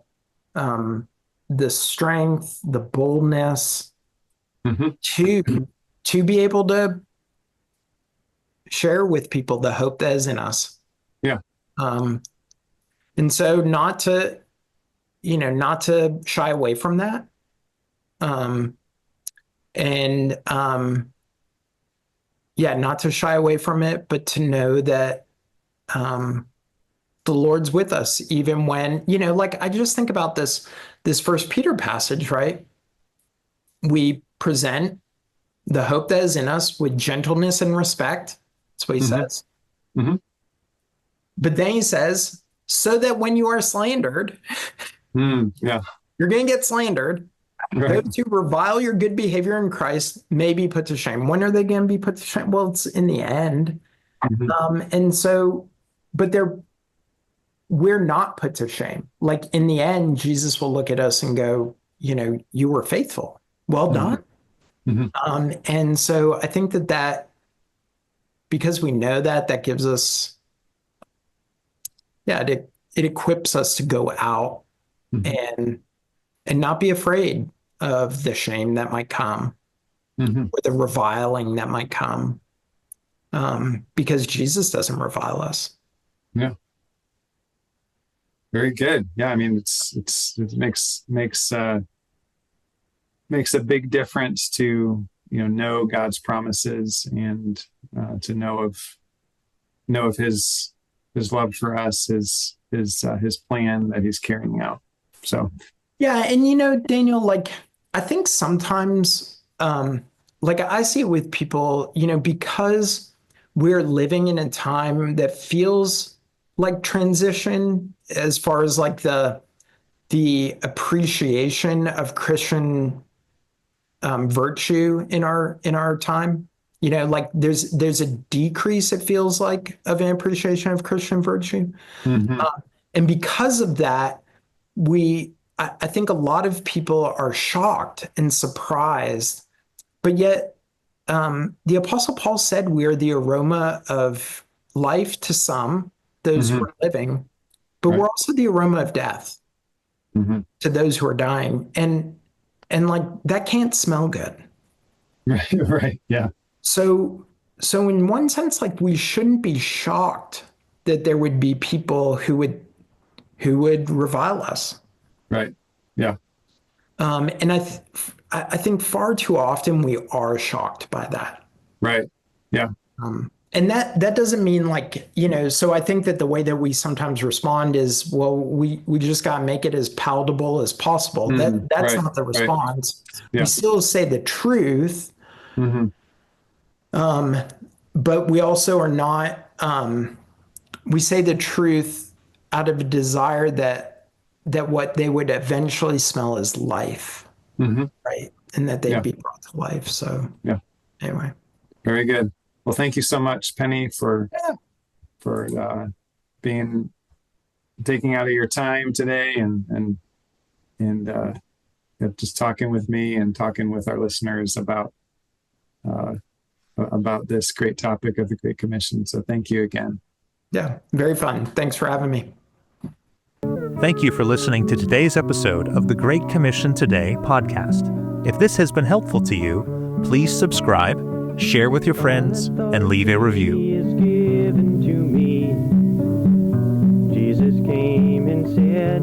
strength, the boldness to be able to share with people the hope that is in us. Yeah. And so not to shy away from that. Not to shy away from it, but to know that the Lord's with us, even when, like, I just think about this First Peter passage, right? We present the hope that is in us with gentleness and respect. That's what he says. But then he says, so that when you are slandered, you're going to get slandered. Right. Those who revile your good behavior in Christ may be put to shame. When are they going to be put to shame? Well, it's in the end. And so, but we're not put to shame. Like, in the end, Jesus will look at us and go, you were faithful. Well done. And so I think that because we know that gives us, it equips us to go out and not be afraid of the shame that might come or the reviling that might come, because Jesus doesn't revile us. Yeah. Very good. Yeah. I mean, it makes a big difference to, know God's promises and to know of his love for us, his plan that he's carrying out. So. Yeah. And, Daniel, like, I think sometimes, like, I see it with people, because we're living in a time that feels like transition as far as like the appreciation of Christian virtue in our time. Like, there's a decrease, it feels like, of an appreciation of Christian virtue. And because of that, I think a lot of people are shocked and surprised, but yet the Apostle Paul said we are the aroma of life to some, those who are living, but we're also the aroma of death to those who are dying. And like, that can't smell good. Right. Yeah. So in one sense, like, we shouldn't be shocked that there would be people who would revile us. Right. Yeah. And I think far too often we are shocked by that. Right. Yeah. And that doesn't mean, like, so I think that the way that we sometimes respond is, well, we just got to make it as palatable as possible. That's not the response. Yeah. We still say the truth. But we also are not, we say the truth out of a desire that what they would eventually smell is life, right? And that they'd be brought to life. So anyway. Very good. Well, thank you so much, Penny, for taking out of your time today and just talking with me and talking with our listeners about this great topic of the Great Commission. So thank you again. Yeah, very fun. Thanks for having me. Thank you for listening to today's episode of the Great Commission Today podcast. If this has been helpful to you, please subscribe, share with your friends, and leave a review. He is given to me. Jesus came and said,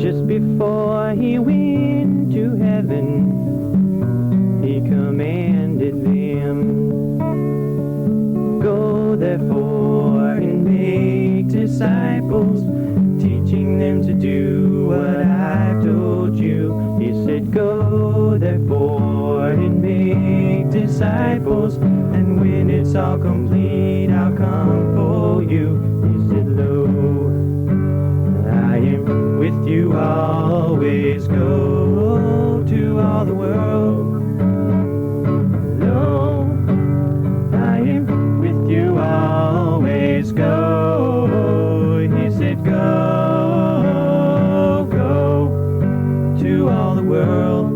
just before he went to heaven, he commanded them, go therefore and do what I've told you. He said, go therefore and make disciples, and when it's all complete, I'll come for you. He said, lo, I am with you always. Go to all the world. Lo, I am with you always. Go. He said, go, go to all the world.